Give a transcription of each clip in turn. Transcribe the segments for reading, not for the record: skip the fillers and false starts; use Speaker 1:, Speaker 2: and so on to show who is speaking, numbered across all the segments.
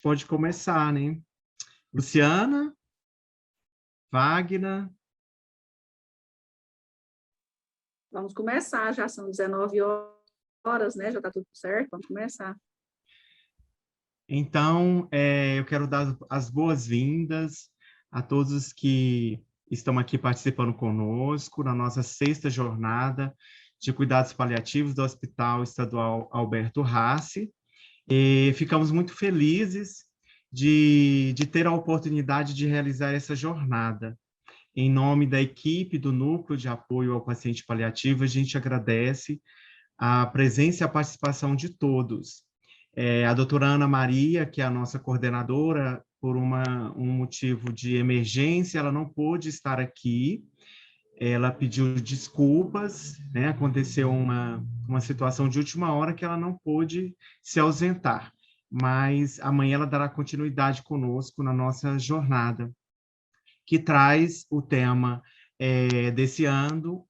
Speaker 1: pode começar, né? Luciana, Wagner.
Speaker 2: Vamos começar, já são 19 horas, né? Já está tudo certo, vamos começar.
Speaker 1: Então, eu quero dar as boas-vindas a todos que estão aqui participando conosco na nossa 6ª jornada de cuidados paliativos do Hospital Estadual Alberto Rassi. E ficamos muito felizes de ter a oportunidade de realizar essa jornada. Em nome da equipe do Núcleo de Apoio ao Paciente Paliativo, a gente agradece a presença e a participação de todos. A doutora Ana Maria, que é a nossa coordenadora, por um motivo de emergência, ela não pôde estar aqui, ela pediu desculpas, né? Aconteceu uma situação de última hora que ela não pôde se ausentar, mas amanhã ela dará continuidade conosco na nossa jornada, que traz o tema desse ano,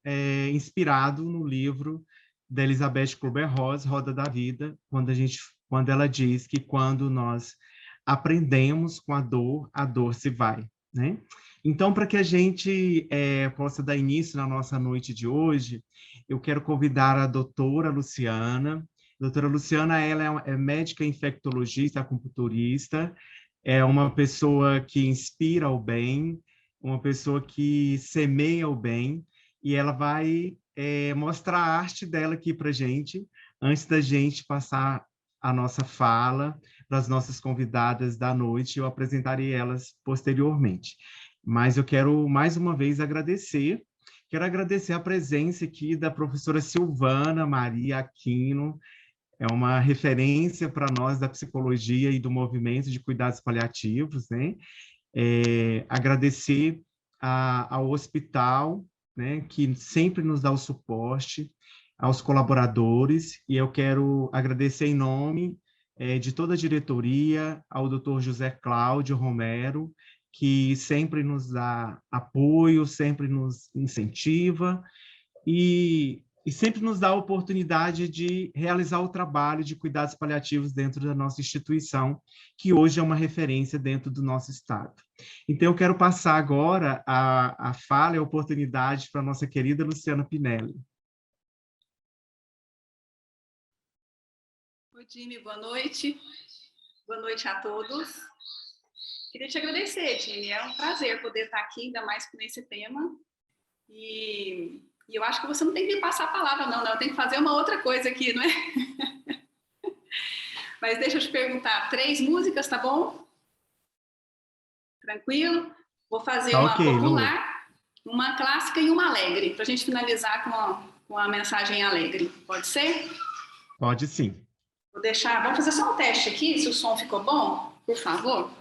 Speaker 1: inspirado no livro da Elizabeth Kübler-Ross, Roda da Vida, quando ela diz que quando nós aprendemos com a dor se vai, né? Então, para que a gente possa dar início na nossa noite de hoje, eu quero convidar a doutora Luciana. A doutora Luciana, ela é médica infectologista, acupunturista, é uma pessoa que inspira o bem, uma pessoa que semeia o bem, e ela vai mostrar a arte dela aqui para a gente, antes da gente passar a nossa fala para as nossas convidadas da noite. Eu apresentarei elas posteriormente. Mas eu quero, mais uma vez, quero agradecer a presença aqui da professora Silvana Maria Aquino, é uma referência para nós da psicologia e do movimento de cuidados paliativos, né? Agradecer ao hospital, né, que sempre nos dá o suporte, aos colaboradores, e eu quero agradecer em nome de toda a diretoria, ao Dr. José Cláudio Romero, que sempre nos dá apoio, sempre nos incentiva, e sempre nos dá a oportunidade de realizar o trabalho de cuidados paliativos dentro da nossa instituição, que hoje é uma referência dentro do nosso estado. Então, eu quero passar agora a fala e a oportunidade para a nossa querida Luciana Pinelli.
Speaker 3: Oi, Jimmy, boa noite. Boa noite a todos. Queria te agradecer, Jimmy. É um prazer poder estar aqui, ainda mais com esse tema. E eu acho que você não tem que me passar a palavra, não, né? Eu tenho que fazer uma outra coisa aqui, não é? Mas deixa eu te perguntar, 3 músicas, tá bom? Tranquilo? Vou fazer uma popular, uma clássica e uma alegre, para a gente finalizar com a mensagem alegre. Pode ser?
Speaker 1: Pode sim.
Speaker 3: Vamos fazer só um teste aqui, se o som ficou bom, por favor.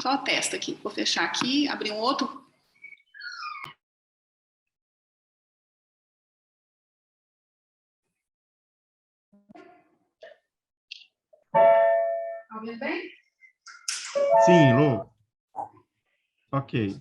Speaker 3: Só o teste aqui. Vou fechar aqui, abrir um outro. Tá ouvindo bem?
Speaker 1: Sim, Lu. Ok.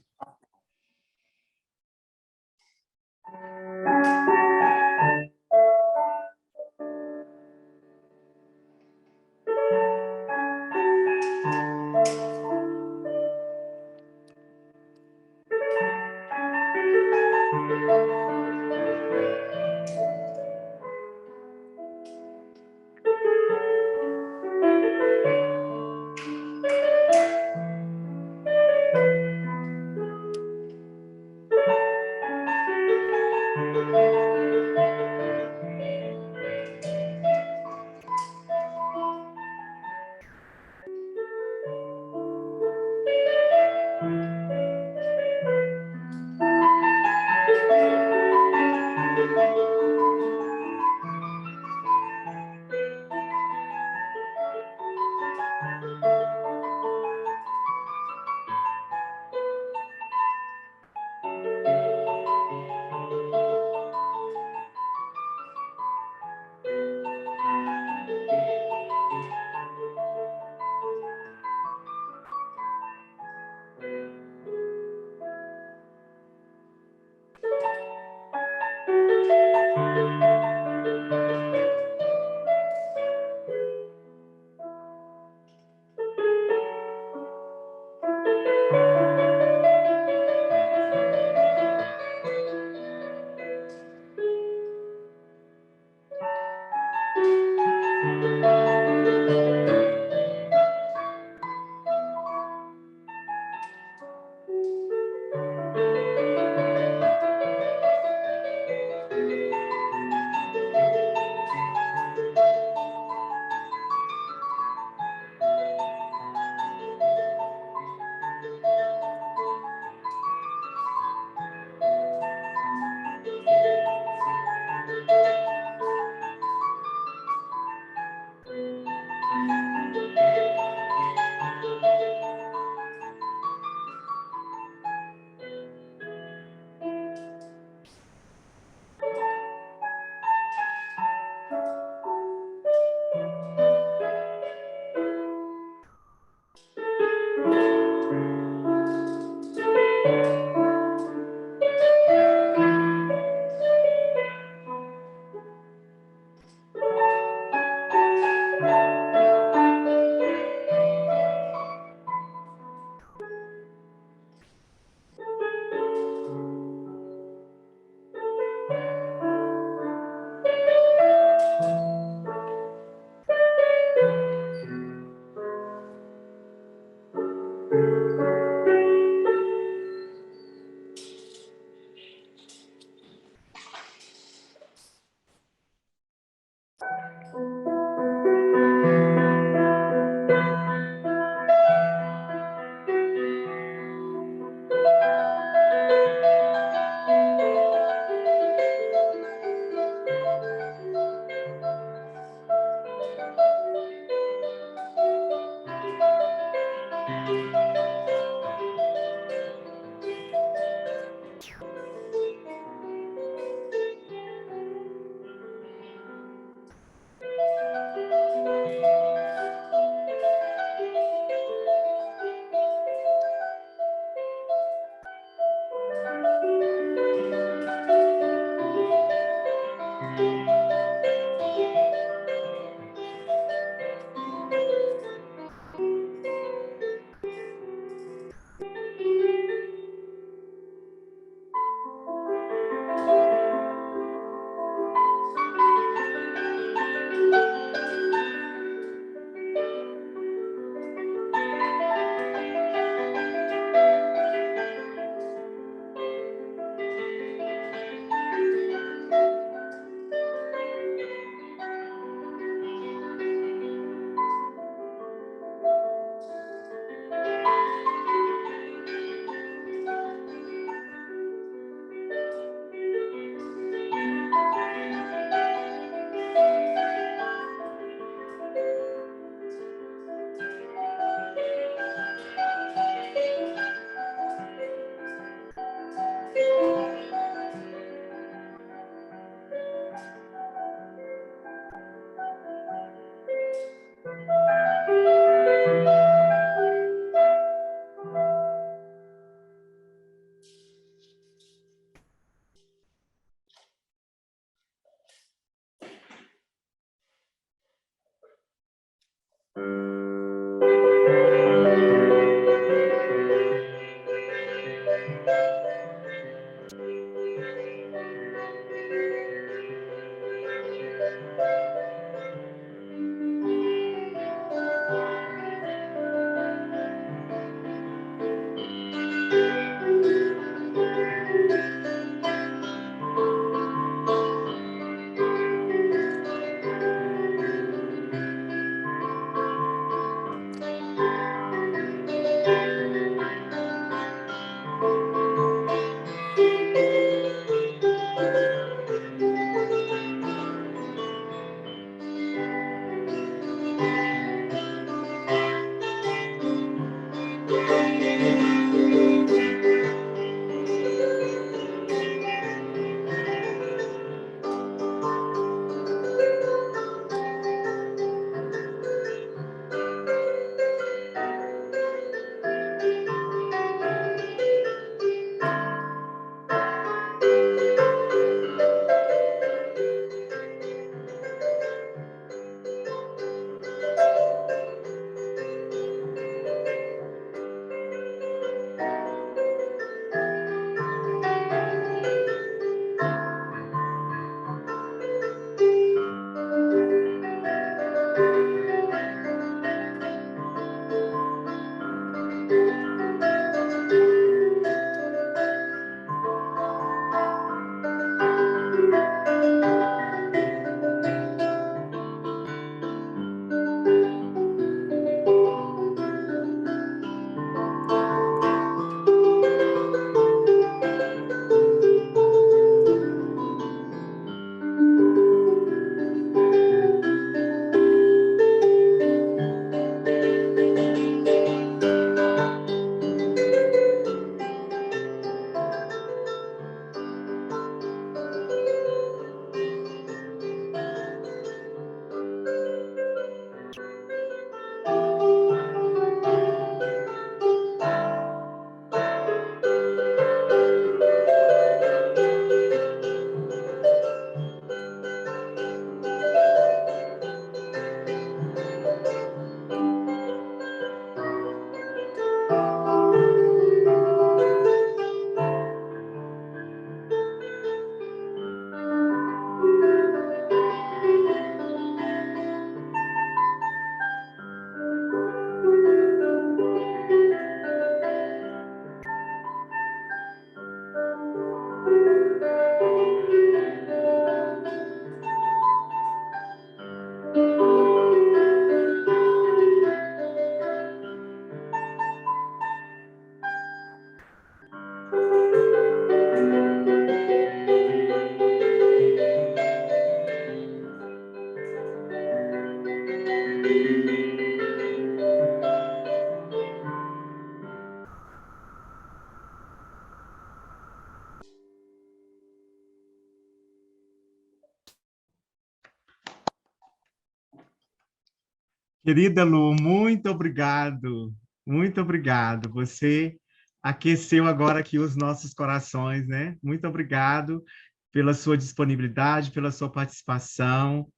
Speaker 1: Querida Lu, muito obrigado. Muito obrigado. Você aqueceu agora aqui os nossos corações, né? Muito obrigado pela sua disponibilidade, pela sua participação,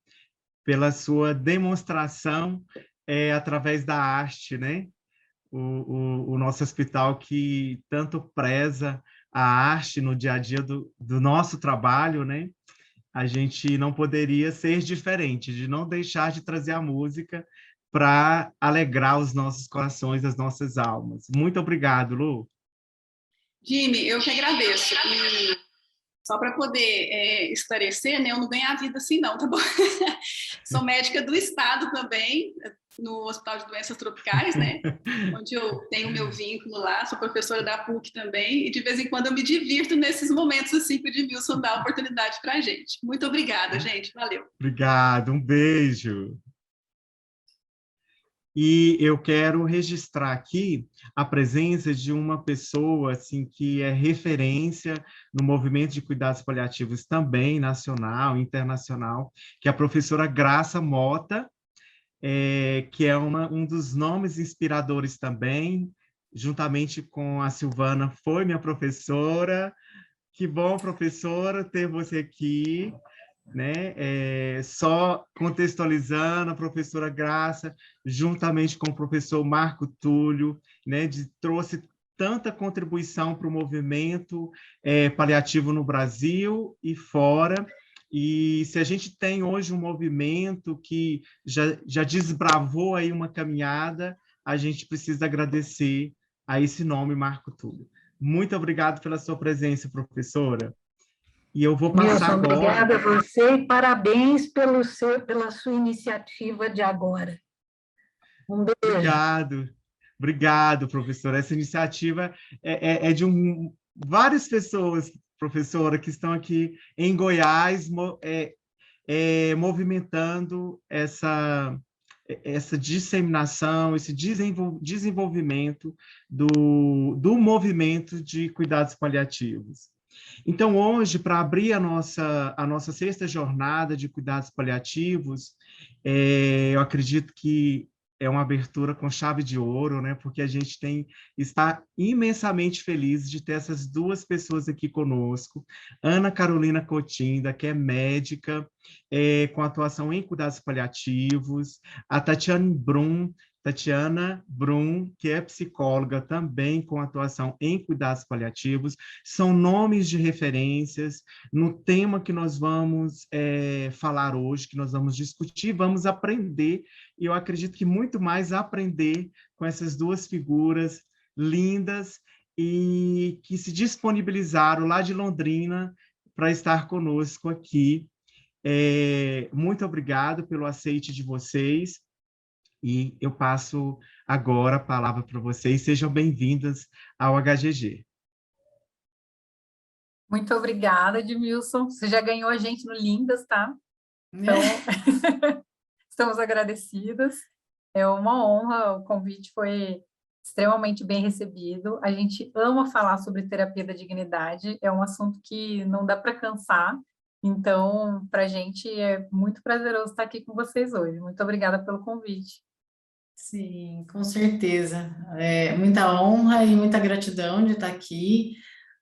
Speaker 1: pela sua demonstração através da arte, né? O nosso hospital que tanto preza a arte no dia a dia do nosso trabalho, né? A gente não poderia ser diferente, de não deixar de trazer a música para alegrar os nossos corações, as nossas almas. Muito obrigado, Lu.
Speaker 3: Jimmy, eu que agradeço. E só para poder esclarecer, né, eu não ganho a vida assim não, tá bom? Sou médica do estado também, no Hospital de Doenças Tropicais, né? Onde eu tenho meu vínculo lá, sou professora da PUC também, e de vez em quando eu me divirto nesses momentos assim que o Edmilson dá a oportunidade para a gente. Muito obrigada, gente. Valeu.
Speaker 1: Obrigado, um beijo. E eu quero registrar aqui a presença de uma pessoa assim que é referência no movimento de cuidados paliativos também nacional, internacional, que é a professora Graça Mota, que é um dos nomes inspiradores também, juntamente com a Silvana, foi minha professora. Que bom, professora, ter você aqui, né? Só contextualizando, a professora Graça, juntamente com o professor Marco Túlio, né, trouxe tanta contribuição para o movimento paliativo no Brasil e fora. E se a gente tem hoje um movimento que já desbravou aí uma caminhada, a gente precisa agradecer a esse nome, Marco Túlio. Muito obrigado pela sua presença, professora. E eu vou passar
Speaker 4: Nilson,
Speaker 1: agora.
Speaker 4: obrigada a você e parabéns pela sua iniciativa de agora. Um beijo.
Speaker 1: Obrigado, professora. Essa iniciativa é de várias pessoas, professora, que estão aqui em Goiás, movimentando essa disseminação, esse desenvolvimento do movimento de cuidados paliativos. Então, hoje, para abrir a nossa sexta jornada de cuidados paliativos, eu acredito que é uma abertura com chave de ouro, né? Porque a gente está imensamente feliz de ter essas duas pessoas aqui conosco. Ana Carolina Cotinda, que é médica, com atuação em cuidados paliativos, a Tatiana Brum, que é psicóloga também com atuação em cuidados paliativos, são nomes de referências no tema que nós vamos falar hoje, que nós vamos discutir, vamos aprender, e eu acredito que muito mais aprender com essas duas figuras lindas e que se disponibilizaram lá de Londrina para estar conosco aqui. Muito obrigado pelo aceite de vocês. E eu passo agora a palavra para vocês. Sejam bem-vindas ao HGG.
Speaker 5: Muito obrigada, Edmilson. Você já ganhou a gente no Lindas, tá? Então, estamos agradecidas. É uma honra, o convite foi extremamente bem recebido. A gente ama falar sobre terapia da dignidade, é um assunto que não dá para cansar. Então, para a gente é muito prazeroso estar aqui com vocês hoje. Muito obrigada pelo convite.
Speaker 6: Sim, com certeza. Muita honra e muita gratidão de estar aqui.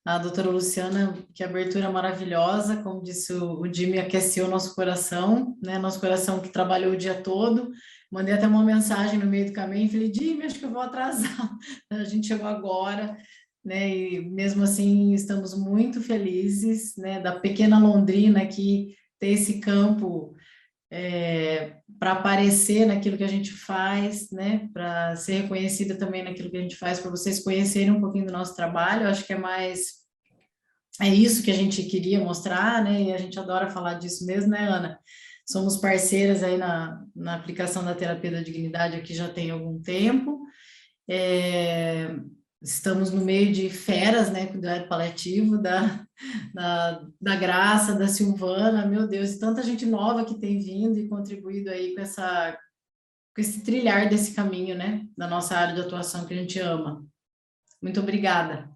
Speaker 6: A doutora Luciana, que abertura maravilhosa, como disse o Jimmy, aqueceu nosso coração, né? Nosso coração que trabalhou o dia todo. Mandei até uma mensagem no meio do caminho, falei, Jimmy, acho que eu vou atrasar. A gente chegou agora, né? E mesmo assim estamos muito felizes, né? Da pequena Londrina que tem esse campo para aparecer naquilo que a gente faz, né? Para ser reconhecida também naquilo que a gente faz, para vocês conhecerem um pouquinho do nosso trabalho. Eu acho que é isso que a gente queria mostrar, né? E a gente adora falar disso mesmo, né, Ana? Somos parceiras aí na aplicação da terapia da dignidade aqui já tem algum tempo. Estamos no meio de feras, né, cuidado paliativo, da Graça, da Silvana, meu Deus, e tanta gente nova que tem vindo e contribuído aí com esse trilhar desse caminho, né, da nossa área de atuação que a gente ama. Muito obrigada.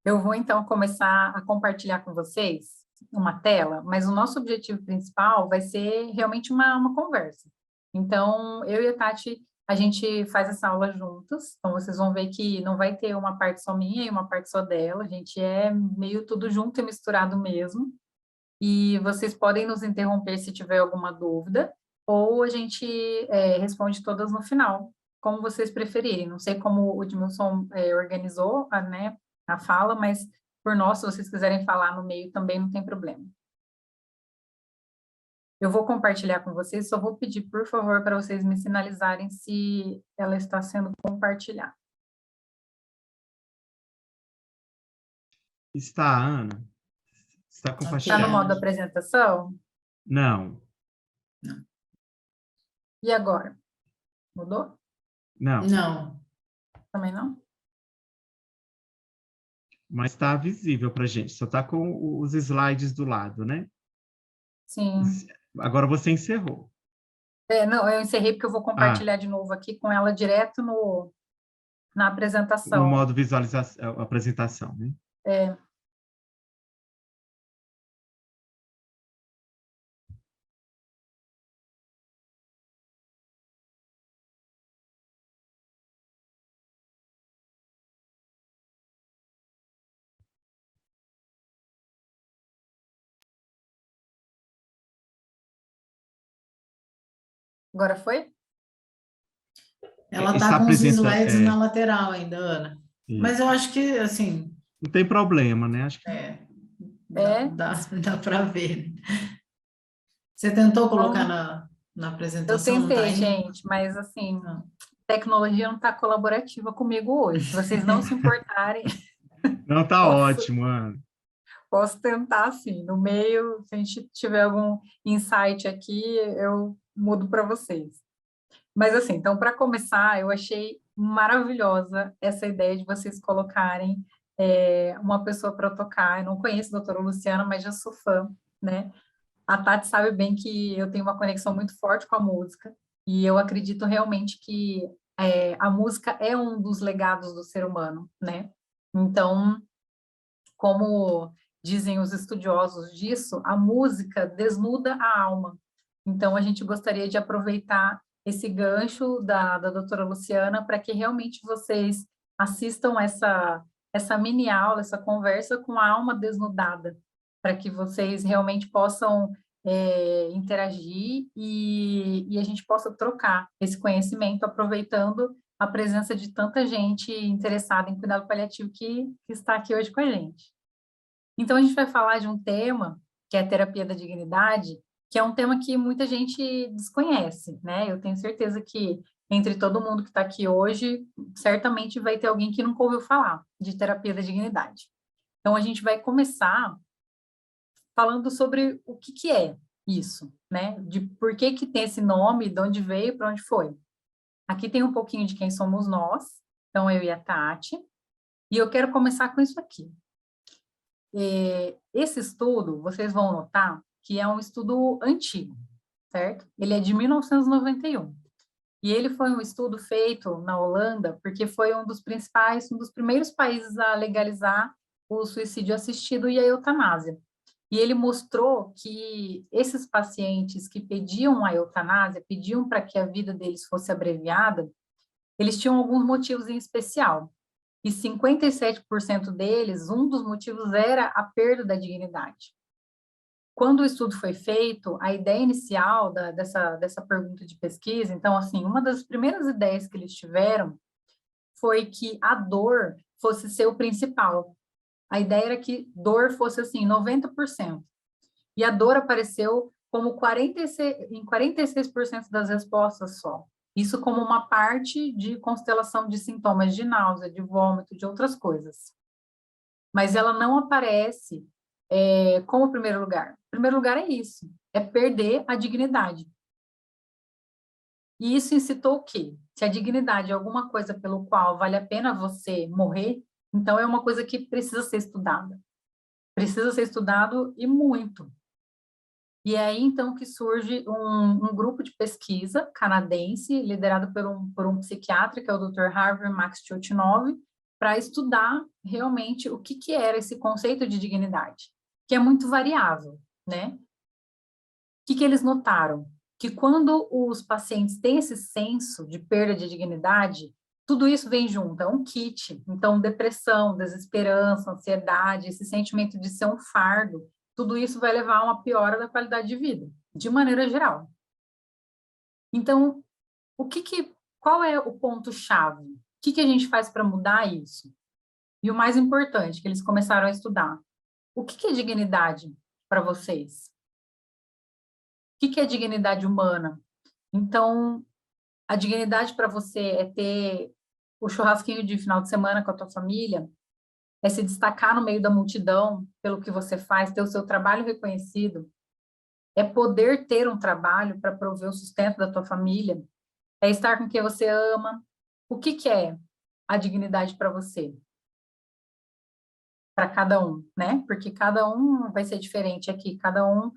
Speaker 5: Eu vou, então, começar a compartilhar com vocês uma tela, mas o nosso objetivo principal vai ser realmente uma conversa. Então, eu e a Tati, a gente faz essa aula juntas, então vocês vão ver que não vai ter uma parte só minha e uma parte só dela, a gente é meio tudo junto e misturado mesmo, e vocês podem nos interromper se tiver alguma dúvida, ou a gente responde todas no final, como vocês preferirem. Não sei como o Edmilson organizou a fala, mas por nós, se vocês quiserem falar no meio também não tem problema. Eu vou compartilhar com vocês, só vou pedir, por favor, para vocês me sinalizarem se ela está sendo compartilhada.
Speaker 1: Está, Ana? Está
Speaker 5: Está
Speaker 1: compartilhando?
Speaker 5: no modo apresentação?
Speaker 1: Não.
Speaker 5: E agora? Mudou?
Speaker 1: Não.
Speaker 6: Não.
Speaker 5: Também não?
Speaker 1: Mas está visível para a gente, só está com os slides do lado, né?
Speaker 5: Sim.
Speaker 1: Agora você encerrou.
Speaker 5: Não, eu encerrei porque eu vou compartilhar de novo aqui com ela direto na apresentação.
Speaker 1: No modo visualização, apresentação, né?
Speaker 5: Agora foi?
Speaker 6: Ela
Speaker 1: Está
Speaker 6: está com os
Speaker 1: apresentando,
Speaker 6: slides na lateral ainda, Ana.
Speaker 1: Isso.
Speaker 6: Mas eu acho que, assim,
Speaker 1: Não tem problema, né? Acho que
Speaker 6: dá para ver. Você tentou colocar na
Speaker 5: Eu
Speaker 6: apresentação? Não tá
Speaker 5: tentei,
Speaker 6: aí?
Speaker 5: gente, mas assim,
Speaker 6: Não.
Speaker 5: tecnologia não está colaborativa comigo hoje. Se vocês não se importarem,
Speaker 1: não, tá
Speaker 5: Posso?
Speaker 1: ótimo, Ana.
Speaker 5: posso tentar, assim, no meio, se a gente tiver algum insight aqui, eu mudo para vocês. Mas assim, então, para começar, eu achei maravilhosa essa ideia de vocês colocarem uma pessoa para tocar. Eu não conheço a doutora Luciana, mas já sou fã, né? A Tati sabe bem que eu tenho uma conexão muito forte com a música, e eu acredito realmente que a música é um dos legados do ser humano, né? Então, como dizem os estudiosos disso, a música desnuda a alma. Então, a gente gostaria de aproveitar esse gancho da doutora Luciana para que realmente vocês assistam essa mini aula, essa conversa com a alma desnudada, para que vocês realmente possam interagir e a gente possa trocar esse conhecimento, aproveitando a presença de tanta gente interessada em cuidado paliativo que está aqui hoje com a gente. Então, a gente vai falar de um tema, que é a terapia da dignidade, que é um tema que muita gente desconhece, né? Eu tenho certeza que entre todo mundo que está aqui hoje, certamente vai ter alguém que nunca ouviu falar de terapia da dignidade. Então, a gente vai começar falando sobre o que é isso, né? De por que tem esse nome, de onde veio, para onde foi. Aqui tem um pouquinho de quem somos nós, então eu e a Tati, e eu quero começar com isso aqui. Esse estudo, vocês vão notar que é um estudo antigo, certo? Ele é de 1991. E ele foi um estudo feito na Holanda, porque foi um dos primeiros países a legalizar o suicídio assistido e a eutanásia. E ele mostrou que esses pacientes que pediam a eutanásia, pediam para que a vida deles fosse abreviada, eles tinham alguns motivos em especial. E 57% deles, um dos motivos era a perda da dignidade. Quando o estudo foi feito, a ideia inicial dessa pergunta de pesquisa, então, assim, uma das primeiras ideias que eles tiveram foi que a dor fosse ser o principal. A ideia era que dor fosse, assim, 90%. E a dor apareceu como em 46% das respostas só. Isso como uma parte de constelação de sintomas de náusea, de vômito, de outras coisas. Mas ela não aparece como primeiro lugar. O primeiro lugar é isso, é perder a dignidade. E isso incitou o quê? Se a dignidade é alguma coisa pelo qual vale a pena você morrer, então é uma coisa que precisa ser estudada. Precisa ser estudado e muito. E é aí, então, que surge um grupo de pesquisa canadense, liderado por um psiquiatra, que é o Dr. Harvey Max Chutnov, para estudar realmente o que era esse conceito de dignidade. que é muito variável, né? O que eles notaram? Que quando os pacientes têm esse senso de perda de dignidade, tudo isso vem junto, é um kit. Então, depressão, desesperança, ansiedade, esse sentimento de ser um fardo, tudo isso vai levar a uma piora da qualidade de vida, de maneira geral. Então, qual é o ponto-chave? O que a gente faz para mudar isso? E o mais importante, que eles começaram a estudar. O que é dignidade para vocês? O que é dignidade humana? Então, a dignidade para você é ter o churrasquinho de final de semana com a tua família, é se destacar no meio da multidão pelo que você faz, ter o seu trabalho reconhecido, é poder ter um trabalho para prover o sustento da tua família, é estar com quem você ama. O que é a dignidade para você? Para cada um, né? Porque cada um vai ser diferente aqui, cada um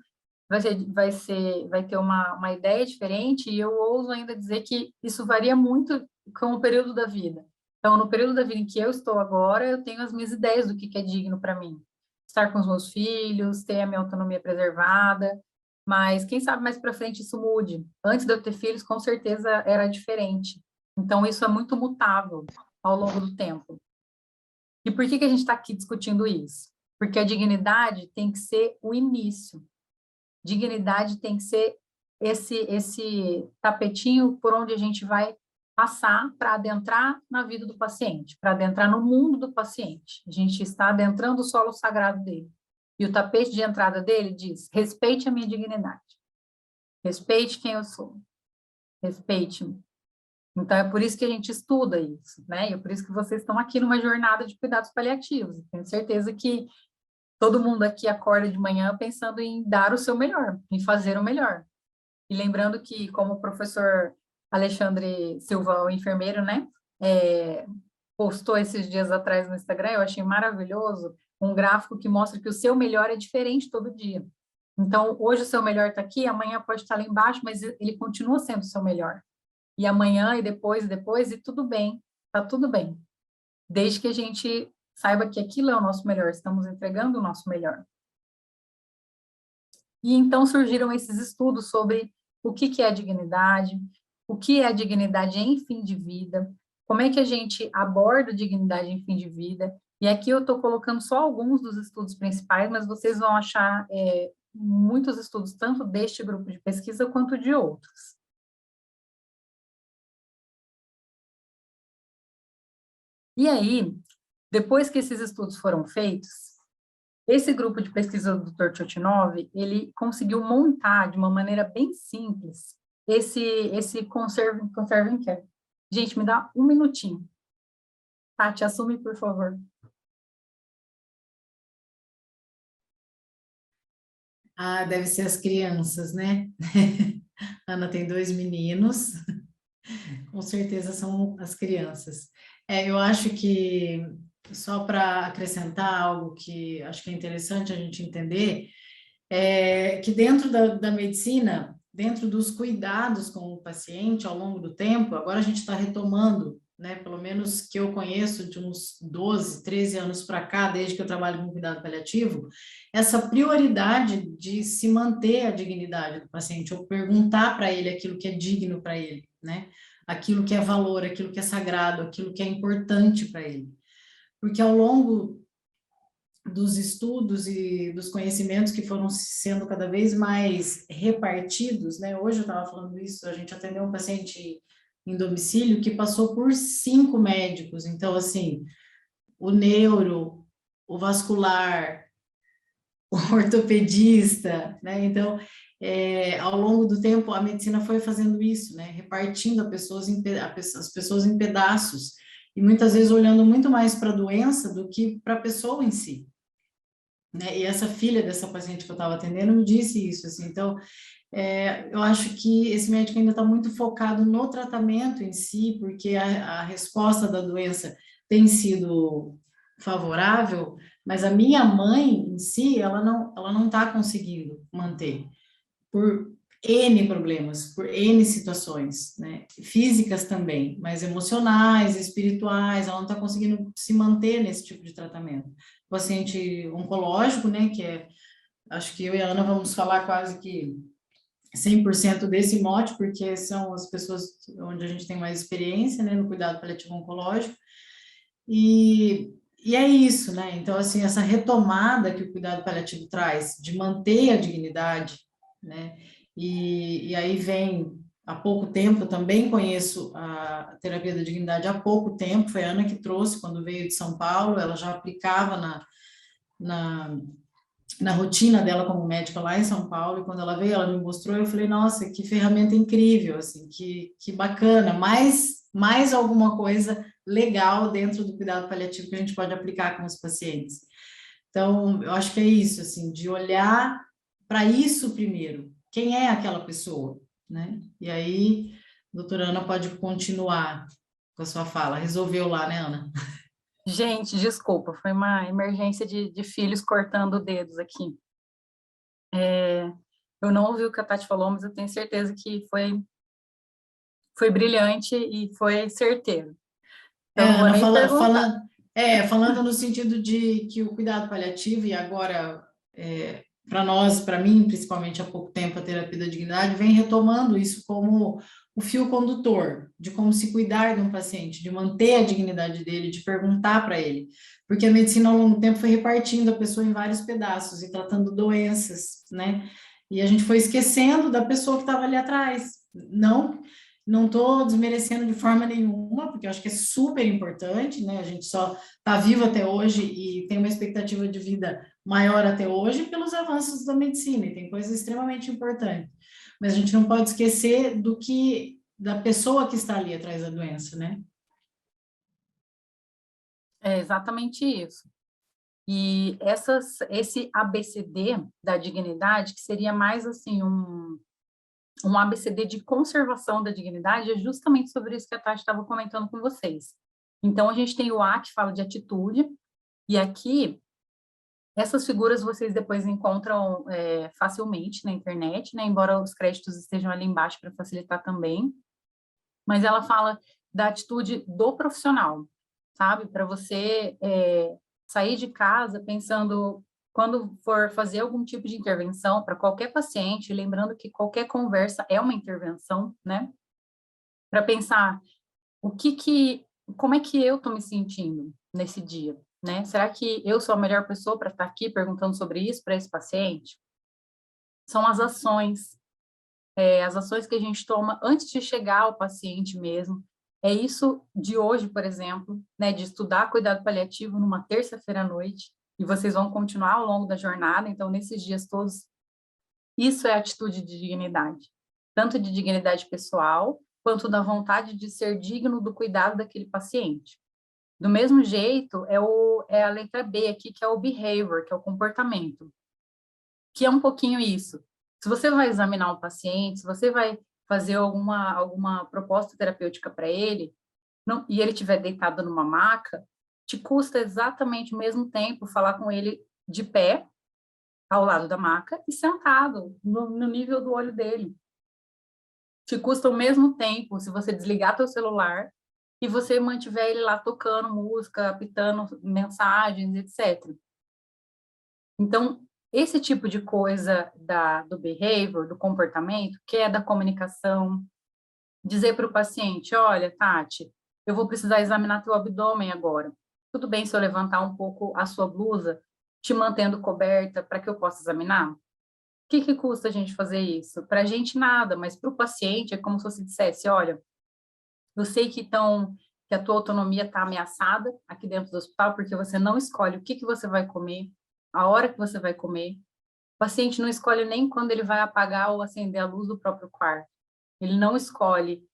Speaker 5: vai ter uma ideia diferente, e eu ouso ainda dizer que isso varia muito com o período da vida. Então, no período da vida em que eu estou agora, eu tenho as minhas ideias do que é digno para mim. Estar com os meus filhos, ter a minha autonomia preservada, mas quem sabe mais para frente isso mude. Antes de eu ter filhos, com certeza era diferente. Então, isso é muito mutável ao longo do tempo. E por que a gente está aqui discutindo isso? Porque a dignidade tem que ser o início. Dignidade tem que ser esse tapetinho por onde a gente vai passar para adentrar na vida do paciente, para adentrar no mundo do paciente. A gente está adentrando o solo sagrado dele. E o tapete de entrada dele diz: respeite a minha dignidade. Respeite quem eu sou. Respeite-me. Então, é por isso que a gente estuda isso, né? E é por isso que vocês estão aqui numa jornada de cuidados paliativos. Tenho certeza que todo mundo aqui acorda de manhã pensando em dar o seu melhor, em fazer o melhor. E lembrando que, como o professor Alexandre Silva, o enfermeiro, né, postou esses dias atrás no Instagram, eu achei maravilhoso, um gráfico que mostra que o seu melhor é diferente todo dia. Então, hoje o seu melhor está aqui, amanhã pode estar lá embaixo, mas ele continua sendo o seu melhor. E amanhã, e depois, e tudo bem, tá tudo bem. Desde que a gente saiba que aquilo é o nosso melhor, estamos entregando o nosso melhor. E então surgiram esses estudos sobre o que é a dignidade, o que é a dignidade em fim de vida, como é que a gente aborda a dignidade em fim de vida. E aqui eu estou colocando só alguns dos estudos principais, mas vocês vão achar muitos estudos, tanto deste grupo de pesquisa quanto de outros. E aí, depois que esses estudos foram feitos, esse grupo de pesquisa do Dr. Chotnov, ele conseguiu montar de uma maneira bem simples esse conserving care. Gente, me dá um minutinho. Tati, assume, por favor.
Speaker 6: Ah, deve ser as crianças, né? Ana tem 2 meninos, com certeza são as crianças. Eu acho que, só para acrescentar algo que acho que é interessante a gente entender, que dentro da medicina, dentro dos cuidados com o paciente ao longo do tempo, agora a gente está retomando, né, pelo menos que eu conheço de uns 12, 13 anos para cá, desde que eu trabalho com cuidado paliativo, essa prioridade de se manter a dignidade do paciente, ou perguntar para ele aquilo que é digno para ele, né? Aquilo que é valor, aquilo que é sagrado, aquilo que é importante para ele. Porque ao longo dos estudos e dos conhecimentos que foram sendo cada vez mais repartidos, né? Hoje eu estava falando isso, a gente atendeu um paciente em domicílio que passou por 5 médicos, então, assim, o neuro, o vascular, o ortopedista, né? Então, ao longo do tempo, a medicina foi fazendo isso, né? Repartindo as pessoas em pedaços, e muitas vezes olhando muito mais para a doença do que para a pessoa em si. Né? E essa filha dessa paciente que eu estava atendendo me disse isso, assim, então, eu acho que esse médico ainda está muito focado no tratamento em si, porque a resposta da doença tem sido favorável, mas a minha mãe em si, ela não está conseguindo manter, por N problemas, por N situações, né? Físicas também, mas emocionais, espirituais, ela não está conseguindo se manter nesse tipo de tratamento. Paciente oncológico, né, que é, acho que eu e a Ana vamos falar quase que 100% desse mote, porque são as pessoas onde a gente tem mais experiência, né, no cuidado paliativo oncológico, e é isso, né, então, assim, essa retomada que o cuidado paliativo traz, de manter a dignidade, né, e aí vem, há pouco tempo, eu também conheço a terapia da dignidade há pouco tempo, foi a Ana que trouxe, quando veio de São Paulo, ela já aplicava na na rotina dela como médica lá em São Paulo, e quando ela veio, ela me mostrou, eu falei, nossa, que ferramenta incrível, assim, que bacana, mais alguma coisa legal dentro do cuidado paliativo que a gente pode aplicar com os pacientes. Então, eu acho que é isso, assim, de olhar para isso primeiro, quem é aquela pessoa, né? E aí, a doutora Ana pode continuar com a sua fala, resolveu lá, né, Ana?
Speaker 5: Gente, desculpa, foi uma emergência de filhos cortando dedos aqui. Eu não ouvi o que a Tati falou, mas eu tenho certeza que foi brilhante e foi certeiro. Então, não vou
Speaker 6: Ana,
Speaker 5: nem perguntar.
Speaker 6: falando no sentido de que o cuidado paliativo, e agora, para nós, para mim, principalmente há pouco tempo, a terapia da dignidade, vem retomando isso como o fio condutor, de como se cuidar de um paciente, de manter a dignidade dele, de perguntar para ele. Porque a medicina, ao longo do tempo, foi repartindo a pessoa em vários pedaços e tratando doenças, né? E a gente foi esquecendo da pessoa que estava ali atrás. Não estou desmerecendo de forma nenhuma, porque eu acho que é super importante, né? A gente só está vivo até hoje e tem uma expectativa de vida maior até hoje pelos avanços da medicina, e tem coisas extremamente importantes. Mas a gente não pode esquecer da pessoa que está ali atrás da doença, né?
Speaker 5: É exatamente isso. E esse ABCD da dignidade, que seria mais assim um ABCD de conservação da dignidade, é justamente sobre isso que a Tati estava comentando com vocês. Então, a gente tem o A, que fala de atitude, e aqui, essas figuras vocês depois encontram facilmente na internet, né? Embora os créditos estejam ali embaixo para facilitar também, mas ela fala da atitude do profissional, sabe? Para você sair de casa pensando, quando for fazer algum tipo de intervenção para qualquer paciente, lembrando que qualquer conversa é uma intervenção, né? Para pensar como é que eu estou me sentindo nesse dia, né? Será que eu sou a melhor pessoa para estar aqui perguntando sobre isso para esse paciente? São as ações que a gente toma antes de chegar ao paciente mesmo. É isso de hoje, por exemplo, né, de estudar cuidado paliativo numa terça-feira à noite, e vocês vão continuar ao longo da jornada, então, nesses dias todos, isso é atitude de dignidade, tanto de dignidade pessoal, quanto da vontade de ser digno do cuidado daquele paciente. Do mesmo jeito, é a letra B aqui, que é o behavior, que é o comportamento, que é um pouquinho isso. Se você vai examinar um paciente, se você vai fazer alguma proposta terapêutica para ele, e ele estiver deitado numa maca, te custa exatamente o mesmo tempo falar com ele de pé, ao lado da maca, e sentado, no nível do olho dele. Te custa o mesmo tempo se você desligar teu celular e você mantiver ele lá tocando música, apitando mensagens, etc. Então, esse tipo de coisa do behavior, do comportamento, que é da comunicação, dizer para o paciente, olha, Tati, eu vou precisar examinar teu abdômen agora. Tudo bem se eu levantar um pouco a sua blusa, te mantendo coberta para que eu possa examinar? O que custa a gente fazer isso? Para a gente nada, mas para o paciente é como se você dissesse, olha, eu sei que a tua autonomia está ameaçada aqui dentro do hospital, porque você não escolhe o que você vai comer, a hora que você vai comer. O paciente não escolhe nem quando ele vai apagar ou acender a luz do próprio quarto. Ele não escolhe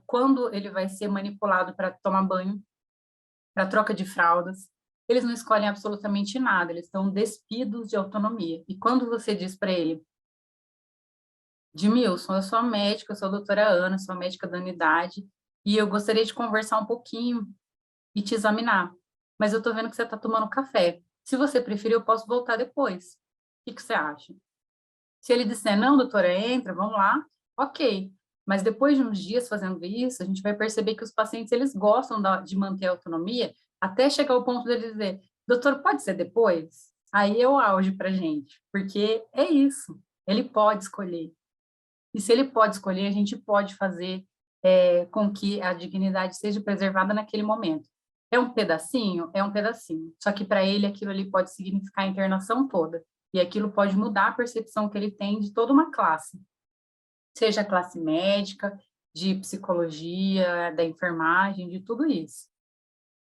Speaker 5: quando ele vai ser manipulado para tomar banho, para troca de fraldas. Eles não escolhem absolutamente nada, eles estão despidos de autonomia. E quando você diz para ele, Dimilson, eu sou médica, eu sou a doutora Ana, sou a médica da unidade, e eu gostaria de conversar um pouquinho e te examinar. Mas eu estou vendo que você está tomando café. Se você preferir, eu posso voltar depois. O que você acha? Se ele disser, não, doutora, entra, vamos lá, ok. Mas depois de uns dias fazendo isso, a gente vai perceber que os pacientes, eles gostam de manter a autonomia, até chegar ao ponto dele dizer, doutor, pode ser depois? Aí é o auge para a gente, porque é isso, ele pode escolher. E se ele pode escolher, a gente pode fazer com que a dignidade seja preservada naquele momento. É um pedacinho? É um pedacinho. Só que para ele aquilo ali pode significar a internação toda. E aquilo pode mudar a percepção que ele tem de toda uma classe. Seja a classe médica, de psicologia, da enfermagem, de tudo isso.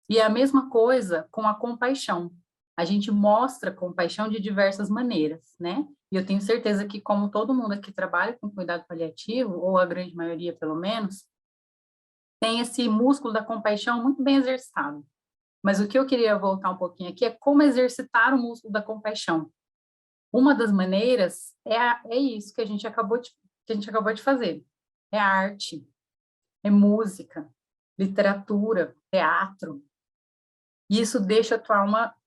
Speaker 5: E é a mesma coisa com a compaixão. A gente mostra compaixão de diversas maneiras, né? E eu tenho certeza que, como todo mundo aqui trabalha com cuidado paliativo, ou a grande maioria pelo menos, tem esse músculo da compaixão muito bem exercitado. Mas o que eu queria voltar um pouquinho aqui é como exercitar o músculo da compaixão. Uma das maneiras é isso que a gente acabou de fazer. É arte, é música, literatura, teatro. E isso deixa tua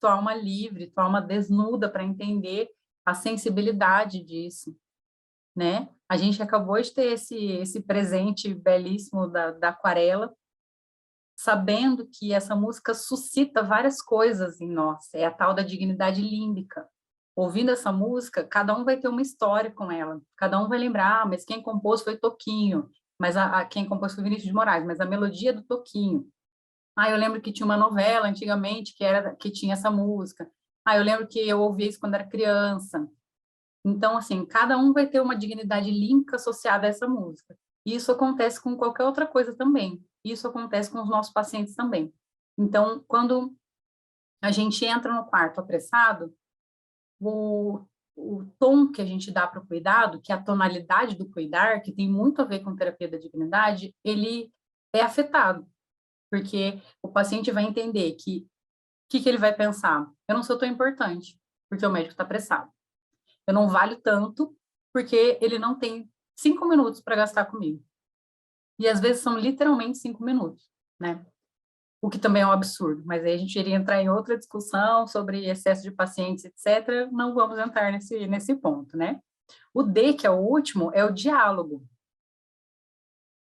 Speaker 5: alma livre, tua alma desnuda para entender a sensibilidade disso, né? A gente acabou de ter esse presente belíssimo da aquarela, sabendo que essa música suscita várias coisas em nós, é a tal da dignidade límbica. Ouvindo essa música, cada um vai ter uma história com ela, cada um vai lembrar, mas quem compôs foi Toquinho, mas quem compôs foi Vinícius de Moraes, mas a melodia do Toquinho. Eu lembro que tinha uma novela antigamente que tinha essa música. Eu lembro que eu ouvia isso quando era criança. Então, assim, cada um vai ter uma dignidade límbica associada a essa música. E isso acontece com qualquer outra coisa também. Isso acontece com os nossos pacientes também. Então, quando a gente entra no quarto apressado, o tom que a gente dá para o cuidado, que é a tonalidade do cuidar, que tem muito a ver com terapia da dignidade, ele é afetado. Porque o paciente vai entender que o que ele vai pensar? Eu não sou tão importante, porque o médico está apressado. Eu não valho tanto, porque ele não tem 5 minutos para gastar comigo. E às vezes são literalmente 5 minutos, né? O que também é um absurdo, mas aí a gente iria entrar em outra discussão sobre excesso de pacientes, etc. Não vamos entrar nesse ponto, né? O D, que é o último, é o diálogo.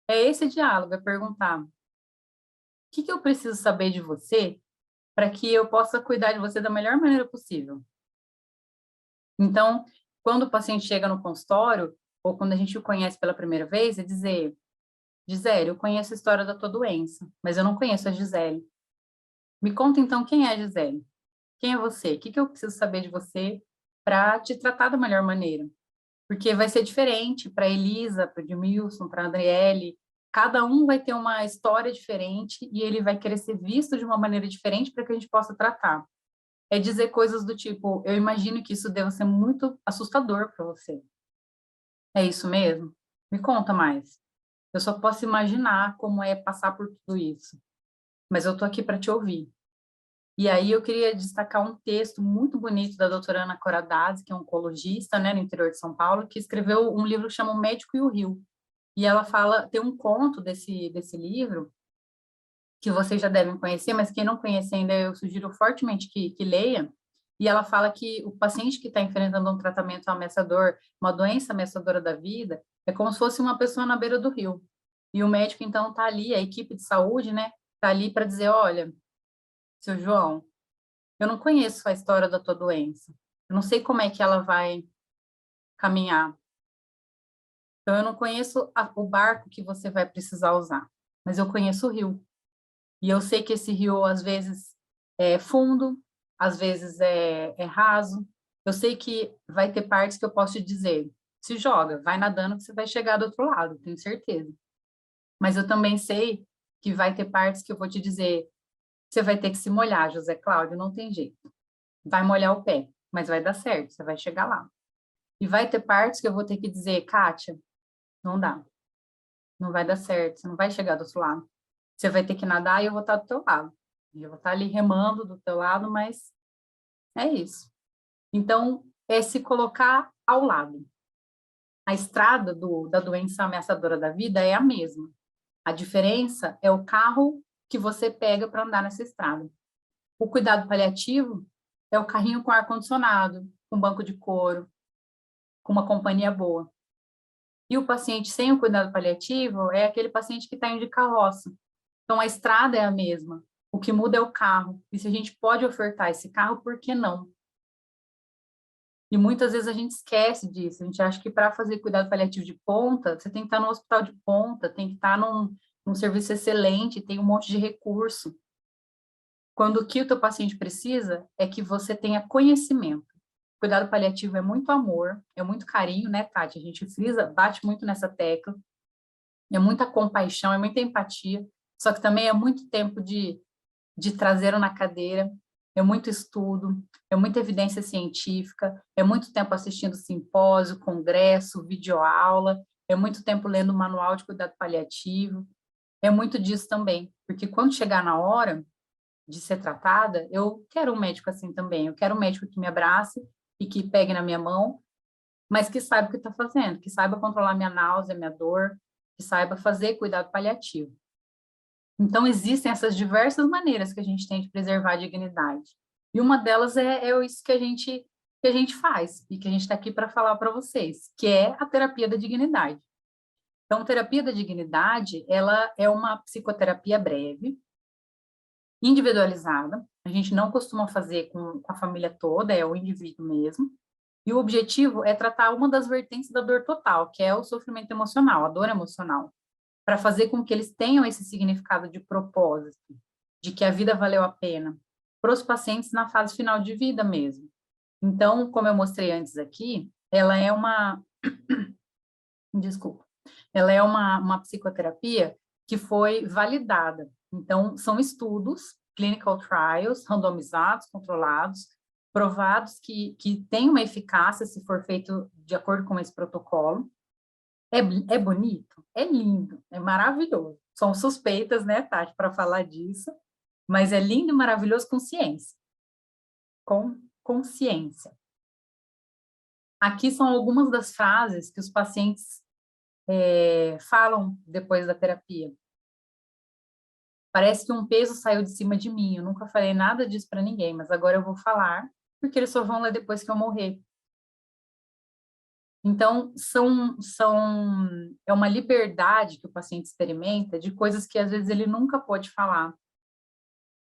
Speaker 5: É esse diálogo, é perguntar: o que eu preciso saber de você para que eu possa cuidar de você da melhor maneira possível? Então, quando o paciente chega no consultório, ou quando a gente o conhece pela primeira vez, é dizer: Gisele, eu conheço a história da tua doença, mas eu não conheço a Gisele. Me conta então quem é a Gisele? Quem é você? O que eu preciso saber de você para te tratar da melhor maneira? Porque vai ser diferente para Elisa, para Edmilson, para Adriele. Cada um vai ter uma história diferente e ele vai querer ser visto de uma maneira diferente para que a gente possa tratar. É dizer coisas do tipo: eu imagino que isso deva ser muito assustador para você. É isso mesmo? Me conta mais. Eu só posso imaginar como é passar por tudo isso. Mas eu estou aqui para te ouvir. E aí eu queria destacar um texto muito bonito da doutora Ana Coradazzi, que é oncologista, né, no interior de São Paulo, que escreveu um livro que chama O Médico e o Rio. E ela tem um conto desse livro, que vocês já devem conhecer, mas quem não conhece ainda, eu sugiro fortemente que leia. E ela fala que o paciente que está enfrentando um tratamento ameaçador, uma doença ameaçadora da vida, é como se fosse uma pessoa na beira do rio. E o médico, então, está ali, a equipe de saúde, né, está ali para dizer: olha, seu João, eu não conheço a história da tua doença. Eu não sei como é que ela vai caminhar. Então, eu não conheço o barco que você vai precisar usar, mas eu conheço o rio. E eu sei que esse rio, às vezes, é fundo, às vezes é raso. Eu sei que vai ter partes que eu posso te dizer: se joga, vai nadando que você vai chegar do outro lado, tenho certeza. Mas eu também sei que vai ter partes que eu vou te dizer: você vai ter que se molhar, José Cláudio, não tem jeito. Vai molhar o pé, mas vai dar certo, você vai chegar lá. E vai ter partes que eu vou ter que dizer: Kátia, não dá. Não vai dar certo, você não vai chegar do outro lado. Você vai ter que nadar e eu vou estar do teu lado. Eu vou estar ali remando do teu lado, mas é isso. Então, é se colocar ao lado. A estrada da doença ameaçadora da vida é a mesma. A diferença é o carro que você pega para andar nessa estrada. O cuidado paliativo é o carrinho com ar-condicionado, com banco de couro, com uma companhia boa. E o paciente sem o cuidado paliativo é aquele paciente que está indo de carroça. Então, a estrada é a mesma. O que muda é o carro. E se a gente pode ofertar esse carro, por que não? E muitas vezes a gente esquece disso. A gente acha que para fazer cuidado paliativo de ponta, você tem que estar no hospital de ponta, tem que estar num serviço excelente, tem um monte de recurso. Quando o que o teu paciente precisa é que você tenha conhecimento. Cuidado paliativo é muito amor, é muito carinho, né, Tati? A gente frisa, bate muito nessa tecla. É muita compaixão, é muita empatia, só que também é muito tempo de traseiro na cadeira, é muito estudo, é muita evidência científica, é muito tempo assistindo simpósio, congresso, videoaula, é muito tempo lendo manual de cuidado paliativo, é muito disso também, porque quando chegar na hora de ser tratada, eu quero um médico assim também, eu quero um médico que me abrace e que pegue na minha mão, mas que saiba o que está fazendo, que saiba controlar minha náusea, minha dor, que saiba fazer cuidado paliativo. Então, existem essas diversas maneiras que a gente tem de preservar a dignidade. E uma delas é isso que a gente faz, e que a gente está aqui para falar para vocês, que é a terapia da dignidade. Então, terapia da dignidade, ela é uma psicoterapia breve, individualizada, a gente não costuma fazer com a família toda, é o indivíduo mesmo, e o objetivo é tratar uma das vertentes da dor total, que é o sofrimento emocional, a dor emocional, para fazer com que eles tenham esse significado de propósito, de que a vida valeu a pena, para os pacientes na fase final de vida mesmo. Então, como eu mostrei antes aqui, ela é uma... Desculpa. Ela é uma psicoterapia que foi validada. Então, são estudos, clinical trials, randomizados, controlados, provados que têm uma eficácia se for feito de acordo com esse protocolo. É bonito? É lindo, é maravilhoso. São suspeitas, né, Tati, para falar disso, mas é lindo e maravilhoso com ciência. Com consciência. Aqui são algumas das frases que os pacientes falam depois da terapia. Parece que um peso saiu de cima de mim, eu nunca falei nada disso para ninguém, mas agora eu vou falar, porque eles só vão ler depois que eu morrer. Então, é uma liberdade que o paciente experimenta de coisas que, às vezes, ele nunca pode falar.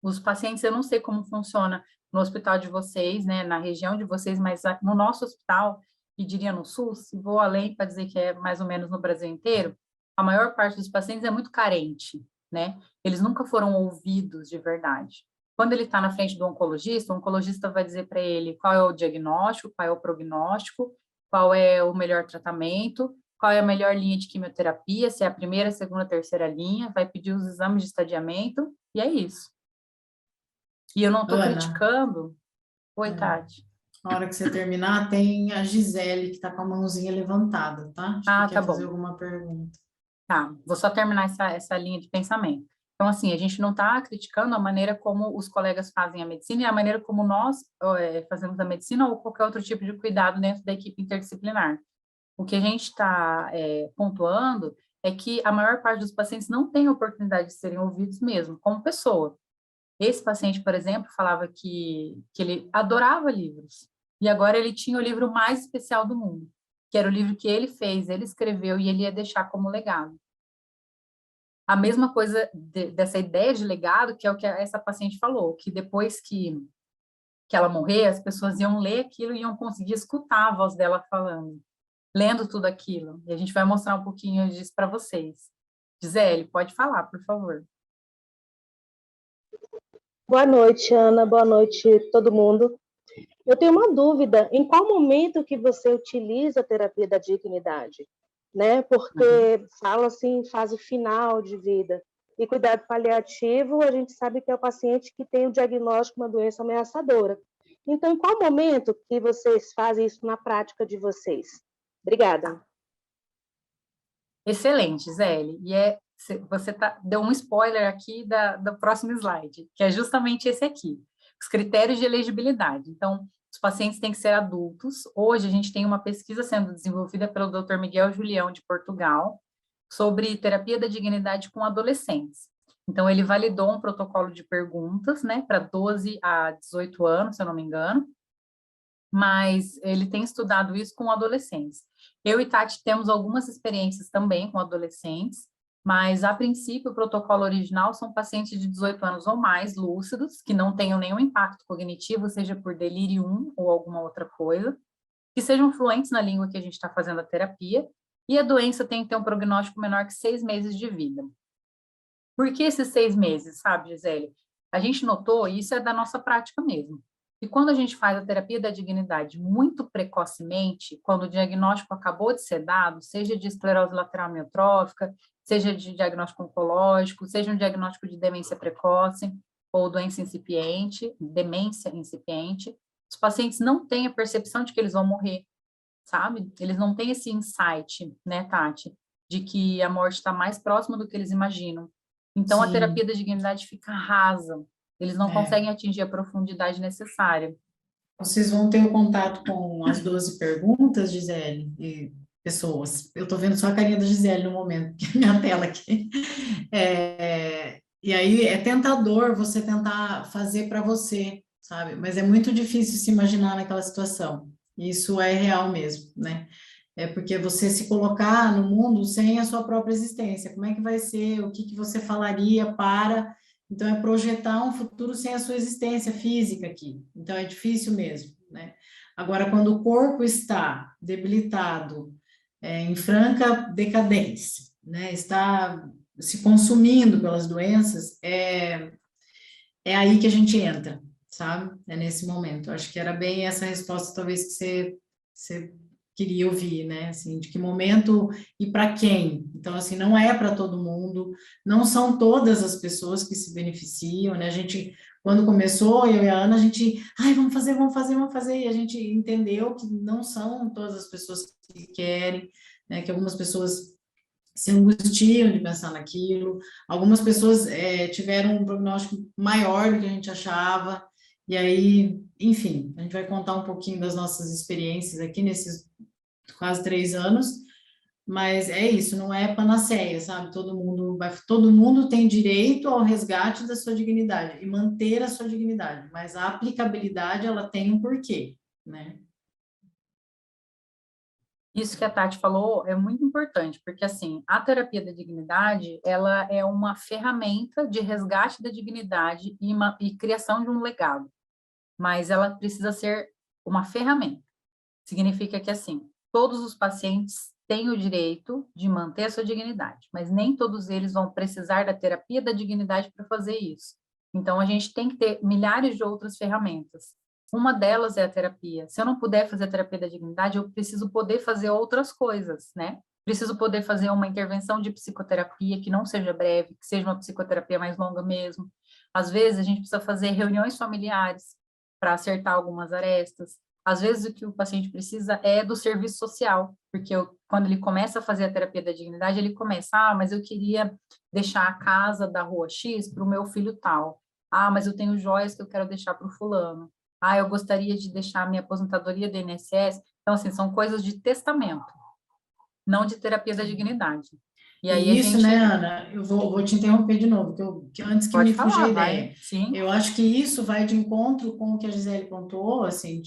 Speaker 5: Os pacientes, eu não sei como funciona no hospital de vocês, né, na região de vocês, mas no nosso hospital, e diria no SUS, e vou além para dizer que é mais ou menos no Brasil inteiro, a maior parte dos pacientes é muito carente, né? Eles nunca foram ouvidos de verdade. Quando ele está na frente do oncologista, o oncologista vai dizer para ele qual é o diagnóstico, qual é o prognóstico, qual é o melhor tratamento, qual é a melhor linha de quimioterapia, se é a primeira, segunda, terceira linha, vai pedir os exames de estadiamento, e é isso. E eu não estou criticando. Oi, Tati.
Speaker 6: Na hora que você terminar, tem a Gisele, que está com a mãozinha levantada, tá? Acho que
Speaker 5: tá
Speaker 6: quer fazer
Speaker 5: bom.
Speaker 6: alguma pergunta.
Speaker 5: Tá, vou só terminar essa linha de pensamento. Então, assim, a gente não está criticando a maneira como os colegas fazem a medicina e a maneira como nós fazemos a medicina ou qualquer outro tipo de cuidado dentro da equipe interdisciplinar. O que a gente está pontuando é que a maior parte dos pacientes não tem a oportunidade de serem ouvidos mesmo, como pessoa. Esse paciente, por exemplo, falava que ele adorava livros, e agora ele tinha o livro mais especial do mundo, que era o livro que ele fez, ele escreveu e ele ia deixar como legado. A mesma coisa dessa ideia de legado, que é o que essa paciente falou, que depois que ela morrer, as pessoas iam ler aquilo e iam conseguir escutar a voz dela falando, lendo tudo aquilo. E a gente vai mostrar um pouquinho disso para vocês. Gisele, pode falar, por favor.
Speaker 7: Boa noite, Ana. Boa noite, todo mundo. Eu tenho uma dúvida. Em qual momento que você utiliza a terapia da dignidade? Né? Porque fala assim, fase final de vida. E cuidado paliativo, a gente sabe que é o paciente que tem o diagnóstico de uma doença ameaçadora. Então, em qual momento que vocês fazem isso na prática de vocês? Obrigada.
Speaker 5: Excelente, Zélia. E você deu um spoiler aqui do próximo slide, que é justamente esse aqui, os critérios de elegibilidade. Então, os pacientes têm que ser adultos. Hoje, a gente tem uma pesquisa sendo desenvolvida pelo Dr. Miguel Julião, de Portugal, sobre terapia da dignidade com adolescentes. Então, ele validou um protocolo de perguntas, né, para 12 a 18 anos, se eu não me engano, mas ele tem estudado isso com adolescentes. Eu e Tati temos algumas experiências também com adolescentes, mas, a princípio, o protocolo original são pacientes de 18 anos ou mais, lúcidos, que não tenham nenhum impacto cognitivo, seja por delírio ou alguma outra coisa, que sejam fluentes na língua que a gente está fazendo a terapia, e a doença tem que ter um prognóstico menor que 6 meses de vida. Por que esses 6 meses, sabe, Gisele? A gente notou, e isso é da nossa prática mesmo, que quando a gente faz a terapia da dignidade muito precocemente, quando o diagnóstico acabou de ser dado, seja de esclerose lateral amiotrófica, seja de diagnóstico oncológico, seja um diagnóstico de demência precoce ou doença incipiente, demência incipiente, os pacientes não têm a percepção de que eles vão morrer, sabe? Eles não têm esse insight, né, Tati, de que a morte está mais próxima do que eles imaginam. Então, a
Speaker 6: Sim.
Speaker 5: terapia da dignidade fica rasa, eles não
Speaker 6: É.
Speaker 5: conseguem atingir a profundidade necessária.
Speaker 6: Vocês vão ter o contato com as 12 perguntas, Gisele, e pessoas. Eu estou vendo só a carinha da Gisele no momento, que é minha tela aqui. E aí é tentador você tentar fazer para você, sabe? Mas é muito difícil se imaginar naquela situação. Isso é real mesmo, né? É porque você se colocar no mundo sem a sua própria existência. Como é que vai ser? O que que você falaria para... Então, é projetar um futuro sem a sua existência física aqui. Então, é difícil mesmo, né? Agora, quando o corpo está debilitado, em franca decadência, né? Está se consumindo pelas doenças, é aí que a gente entra, sabe? É nesse momento. Eu acho que era bem essa resposta, talvez, que você queria ouvir, né? Assim, de que momento e para quem? Então, assim, não é para todo mundo, não são todas as pessoas que se beneficiam, né? A gente, quando começou, eu e a Ana, a gente, ai, vamos fazer, e a gente entendeu que não são todas as pessoas que querem, né? Que algumas pessoas se angustiam de pensar naquilo, algumas pessoas tiveram um prognóstico maior do que a gente achava, e aí, enfim, a gente vai contar um pouquinho das nossas experiências aqui nesses quase 3 anos, mas é isso, não é panaceia, sabe? Todo mundo tem direito ao resgate da sua dignidade e manter a sua dignidade, mas a aplicabilidade, ela tem um porquê, né?
Speaker 5: Isso que a Tati falou é muito importante, porque, assim, a terapia da dignidade, ela é uma ferramenta de resgate da dignidade e criação de um legado, mas ela precisa ser uma ferramenta. Significa que, assim, todos os pacientes têm o direito de manter a sua dignidade, mas nem todos eles vão precisar da terapia da dignidade para fazer isso. Então, a gente tem que ter milhares de outras ferramentas. Uma delas é a terapia. Se eu não puder fazer a terapia da dignidade, eu preciso poder fazer outras coisas, né? Preciso poder fazer uma intervenção de psicoterapia que não seja breve, que seja uma psicoterapia mais longa mesmo. Às vezes, a gente precisa fazer reuniões familiares para acertar algumas arestas. Às vezes, o que o paciente precisa é do serviço social, porque quando ele começa a fazer a terapia da dignidade, ele começa, mas eu queria deixar a casa da rua X para o meu filho tal. Mas eu tenho joias que eu quero deixar para o fulano. Eu gostaria de deixar a minha aposentadoria do INSS. Então, assim, são coisas de testamento, não de terapia da dignidade. E aí
Speaker 6: Isso, né, Ana? Eu vou te interromper de novo, que antes que
Speaker 5: Pode
Speaker 6: me fuja a ideia.
Speaker 5: vai. Sim.
Speaker 6: Eu acho que isso vai de encontro com o que a Gisele pontuou, assim,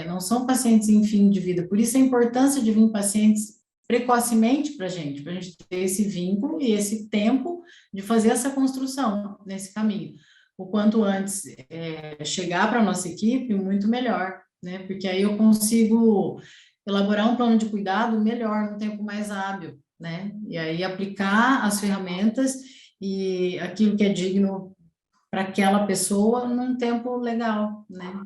Speaker 6: não são pacientes em fim de vida, por isso a importância de vir pacientes precocemente para a gente ter esse vínculo e esse tempo de fazer essa construção nesse caminho. O quanto antes chegar para a nossa equipe, muito melhor, né? Porque aí eu consigo elaborar um plano de cuidado melhor, num tempo mais hábil, né? E aí aplicar as ferramentas e aquilo que é digno para aquela pessoa num tempo legal, né?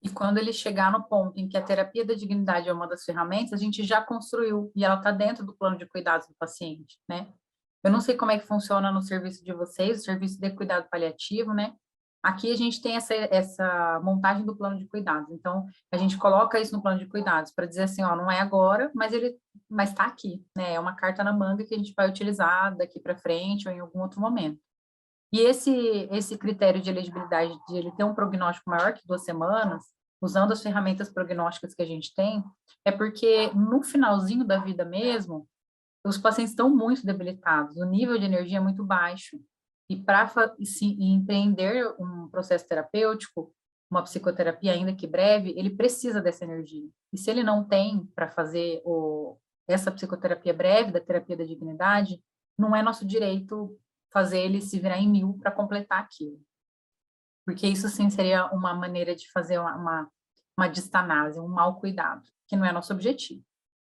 Speaker 5: E quando ele chegar no ponto em que a terapia da dignidade é uma das ferramentas, a gente já construiu e ela está dentro do plano de cuidados do paciente, né? Eu não sei como é que funciona no serviço de vocês, o serviço de cuidado paliativo, né? Aqui a gente tem essa montagem do plano de cuidados. Então, a gente coloca isso no plano de cuidados para dizer assim, não é agora, mas está aqui, né? É uma carta na manga que a gente vai utilizar daqui para frente ou em algum outro momento. E esse critério de elegibilidade de ele ter um prognóstico maior que 2 semanas, usando as ferramentas prognósticas que a gente tem, é porque no finalzinho da vida mesmo, os pacientes estão muito debilitados, o nível de energia é muito baixo. E para empreender um processo terapêutico, uma psicoterapia, ainda que breve, ele precisa dessa energia. E se ele não tem para fazer essa psicoterapia breve, da terapia da dignidade, não é nosso direito fazer ele se virar em 1000 para completar aquilo. Porque isso, sim, seria uma maneira de fazer uma distanase, um mau cuidado, que não é nosso objetivo.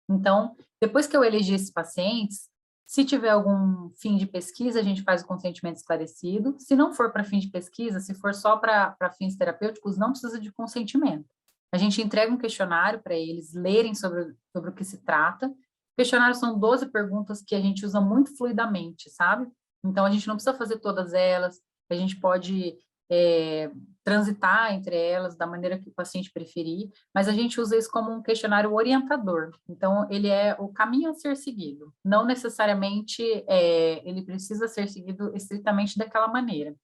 Speaker 5: Então, depois que eu elegi esses pacientes, se tiver algum fim de pesquisa, a gente faz o consentimento esclarecido. Se não for para fim de pesquisa, se for só para fins terapêuticos, não precisa de consentimento. A gente entrega um questionário para eles lerem sobre o que se trata. Questionários são 12 perguntas que a gente usa muito fluidamente, sabe? Então, a gente não precisa fazer todas elas, a gente pode transitar entre elas da maneira que o paciente preferir, mas a gente usa isso como um questionário orientador. Então, ele é o caminho a ser seguido. Não necessariamente ele precisa ser seguido estritamente daquela maneira.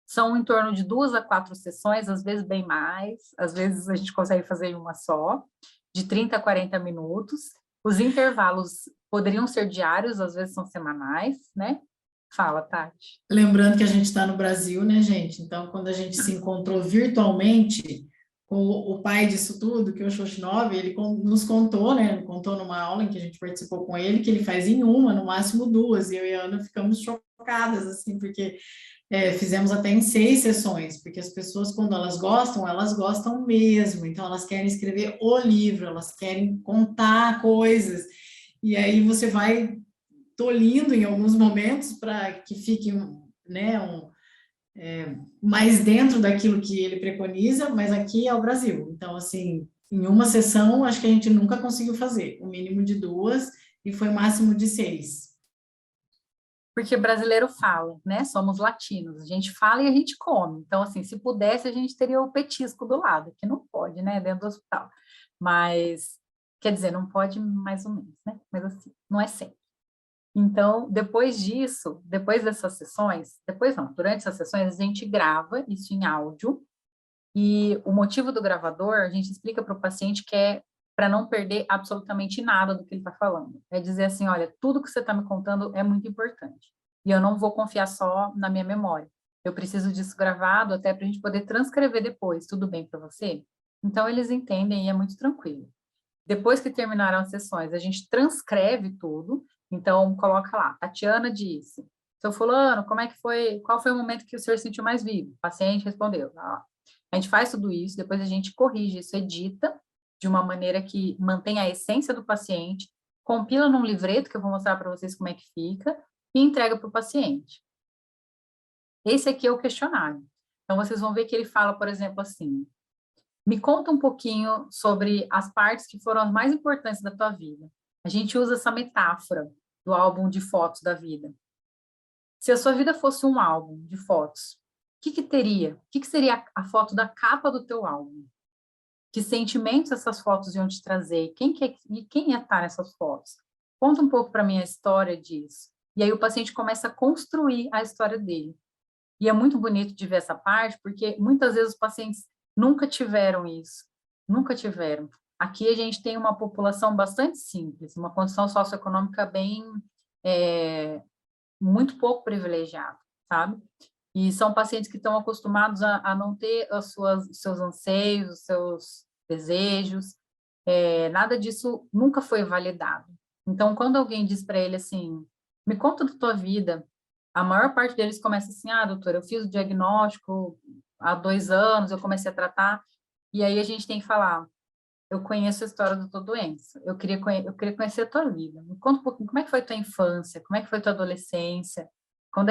Speaker 5: São em torno de 2 a 4 sessões, às vezes bem mais, às vezes a gente consegue fazer em uma só, de 30 a 40 minutos. Os intervalos poderiam ser diários, às vezes são semanais, né? Fala, Tati.
Speaker 6: Lembrando que a gente está no Brasil, né, gente? Então, quando a gente se encontrou virtualmente com o pai disso tudo, que é o Shoshinov, ele nos contou, né? Contou numa aula em que a gente participou com ele, que ele faz em uma, no máximo 2, e eu e a Ana ficamos chocadas, assim, porque fizemos até em 6 sessões, porque as pessoas, quando elas gostam mesmo, então elas querem escrever o livro, elas querem contar coisas, e aí você vai tolindo em alguns momentos para que fique né, mais dentro daquilo que ele preconiza, mas aqui é o Brasil. Então, assim, em uma sessão, acho que a gente nunca conseguiu fazer, o mínimo de 2 e foi o máximo de 6.
Speaker 5: Porque brasileiro fala, né? Somos latinos, a gente fala e a gente come. Então, assim, se pudesse, a gente teria o petisco do lado, que não pode, né? Dentro do hospital. Mas, quer dizer, não pode mais ou menos, né? Mas, assim, não é sempre. Então, depois disso, depois dessas sessões, durante essas sessões, a gente grava isso em áudio, e o motivo do gravador, a gente explica para o paciente que é para não perder absolutamente nada do que ele está falando. É dizer assim, olha, tudo que você está me contando é muito importante, e eu não vou confiar só na minha memória. Eu preciso disso gravado até para a gente poder transcrever depois, tudo bem para você? Então, eles entendem e é muito tranquilo. Depois que terminaram as sessões, a gente transcreve tudo. Então, coloca lá, Tatiana disse, seu fulano, como é que foi, qual foi o momento que o senhor sentiu mais vivo? O paciente respondeu. A gente faz tudo isso, depois a gente corrige isso, edita de uma maneira que mantém a essência do paciente, compila num livreto, que eu vou mostrar para vocês como é que fica, e entrega para o paciente. Esse aqui é o questionário. Então, vocês vão ver que ele fala, por exemplo, assim, me conta um pouquinho sobre as partes que foram as mais importantes da tua vida. A gente usa essa metáfora do álbum de fotos da vida. Se a sua vida fosse um álbum de fotos, o que teria? O que seria a foto da capa do teu álbum? Que sentimentos essas fotos iam te trazer? Quem ia estar nessas fotos? Conta um pouco para mim a história disso. E aí o paciente começa a construir a história dele. E é muito bonito de ver essa parte, porque muitas vezes os pacientes nunca tiveram isso. Nunca tiveram. Aqui a gente tem uma população bastante simples, uma condição socioeconômica muito pouco privilegiada, sabe? E são pacientes que estão acostumados a não ter os seus anseios, os seus desejos, nada disso nunca foi validado. Então, quando alguém diz para ele assim, me conta da tua vida, a maior parte deles começa assim, doutora, eu fiz o diagnóstico há 2 anos, eu comecei a tratar, e aí a gente tem que falar, eu conheço a história da tua doença, eu queria conhecer a tua vida, me conta um pouquinho, como é que foi a tua infância, como é que foi a tua adolescência, como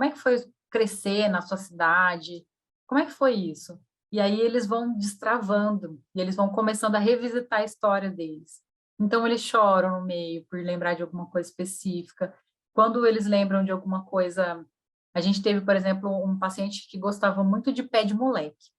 Speaker 5: é que foi crescer na sua cidade, como é que foi isso? E aí eles vão destravando, e eles vão começando a revisitar a história deles. Então eles choram no meio, por lembrar de alguma coisa específica. Quando eles lembram de alguma coisa, a gente teve, por exemplo, um paciente que gostava muito de pé de moleque.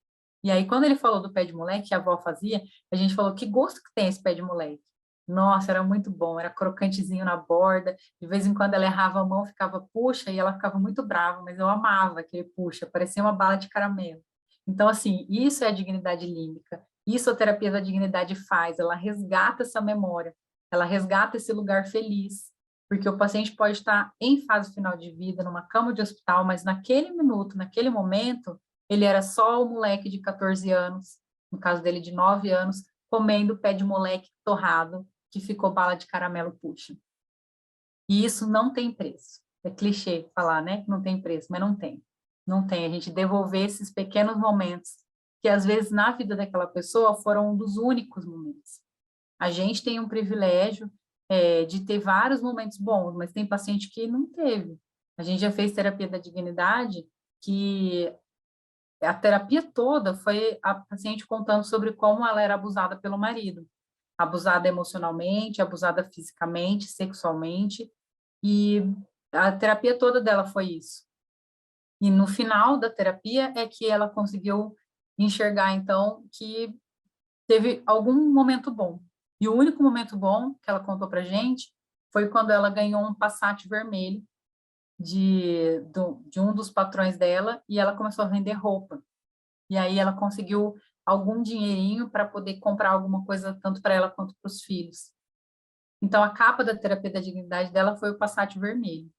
Speaker 5: E aí, quando ele falou do pé de moleque, que a avó fazia, a gente falou, que gosto que tem esse pé de moleque? Nossa, era muito bom, era crocantezinho na borda, de vez em quando ela errava a mão, ficava puxa, e ela ficava muito brava, mas eu amava aquele puxa, parecia uma bala de caramelo. Então, assim, isso é a dignidade límbica, isso a terapia da dignidade faz, ela resgata essa memória, ela resgata esse lugar feliz, porque o paciente pode estar em fase final de vida, numa cama de hospital, mas naquele minuto, naquele momento, ele era só o moleque de 14 anos, no caso dele de 9 anos, comendo pé de moleque torrado, que ficou bala de caramelo puxa. E isso não tem preço. É clichê falar, né, que não tem preço, mas não tem. Não tem. A gente devolver esses pequenos momentos, que às vezes na vida daquela pessoa foram um dos únicos momentos. A gente tem um privilégio de ter vários momentos bons, mas tem paciente que não teve. A gente já fez terapia da dignidade, que a terapia toda foi a paciente contando sobre como ela era abusada pelo marido. Abusada emocionalmente, abusada fisicamente, sexualmente, e a terapia toda dela foi isso. E no final da terapia é que ela conseguiu enxergar, então, que teve algum momento bom. E o único momento bom que ela contou pra gente foi quando ela ganhou um Passat vermelho de um dos patrões dela, e ela começou a vender roupa. E aí ela conseguiu algum dinheirinho para poder comprar alguma coisa tanto para ela quanto para os filhos. Então, a capa da terapia da dignidade dela foi o Passat vermelho.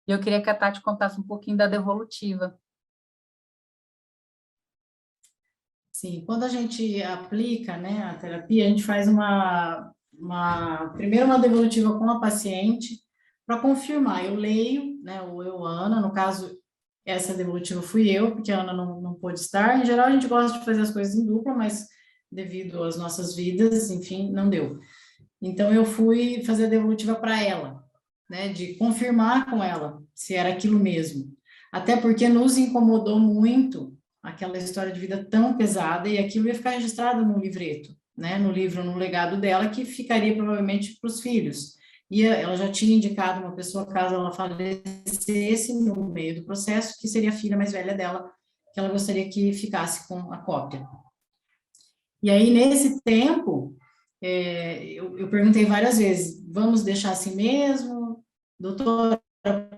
Speaker 5: E eu queria que a Tati contasse um pouquinho da devolutiva.
Speaker 6: Sim, quando a gente aplica, né, a terapia, a gente faz primeiro uma devolutiva com a paciente para confirmar. Eu leio, né, ou eu, Ana, no caso, essa devolutiva fui eu, porque a Ana não pôde estar. Em geral, a gente gosta de fazer as coisas em dupla, mas devido às nossas vidas, enfim, não deu. Então, eu fui fazer a devolutiva para ela, né, de confirmar com ela se era aquilo mesmo. Até porque nos incomodou muito aquela história de vida tão pesada, e aquilo ia ficar registrado no livreto, né, no livro, no legado dela, que ficaria provavelmente para os filhos. E ela já tinha indicado uma pessoa, caso ela falecesse no meio do processo, que seria a filha mais velha dela, que ela gostaria que ficasse com a cópia. E aí, nesse tempo, eu perguntei várias vezes, vamos deixar assim mesmo? Doutora,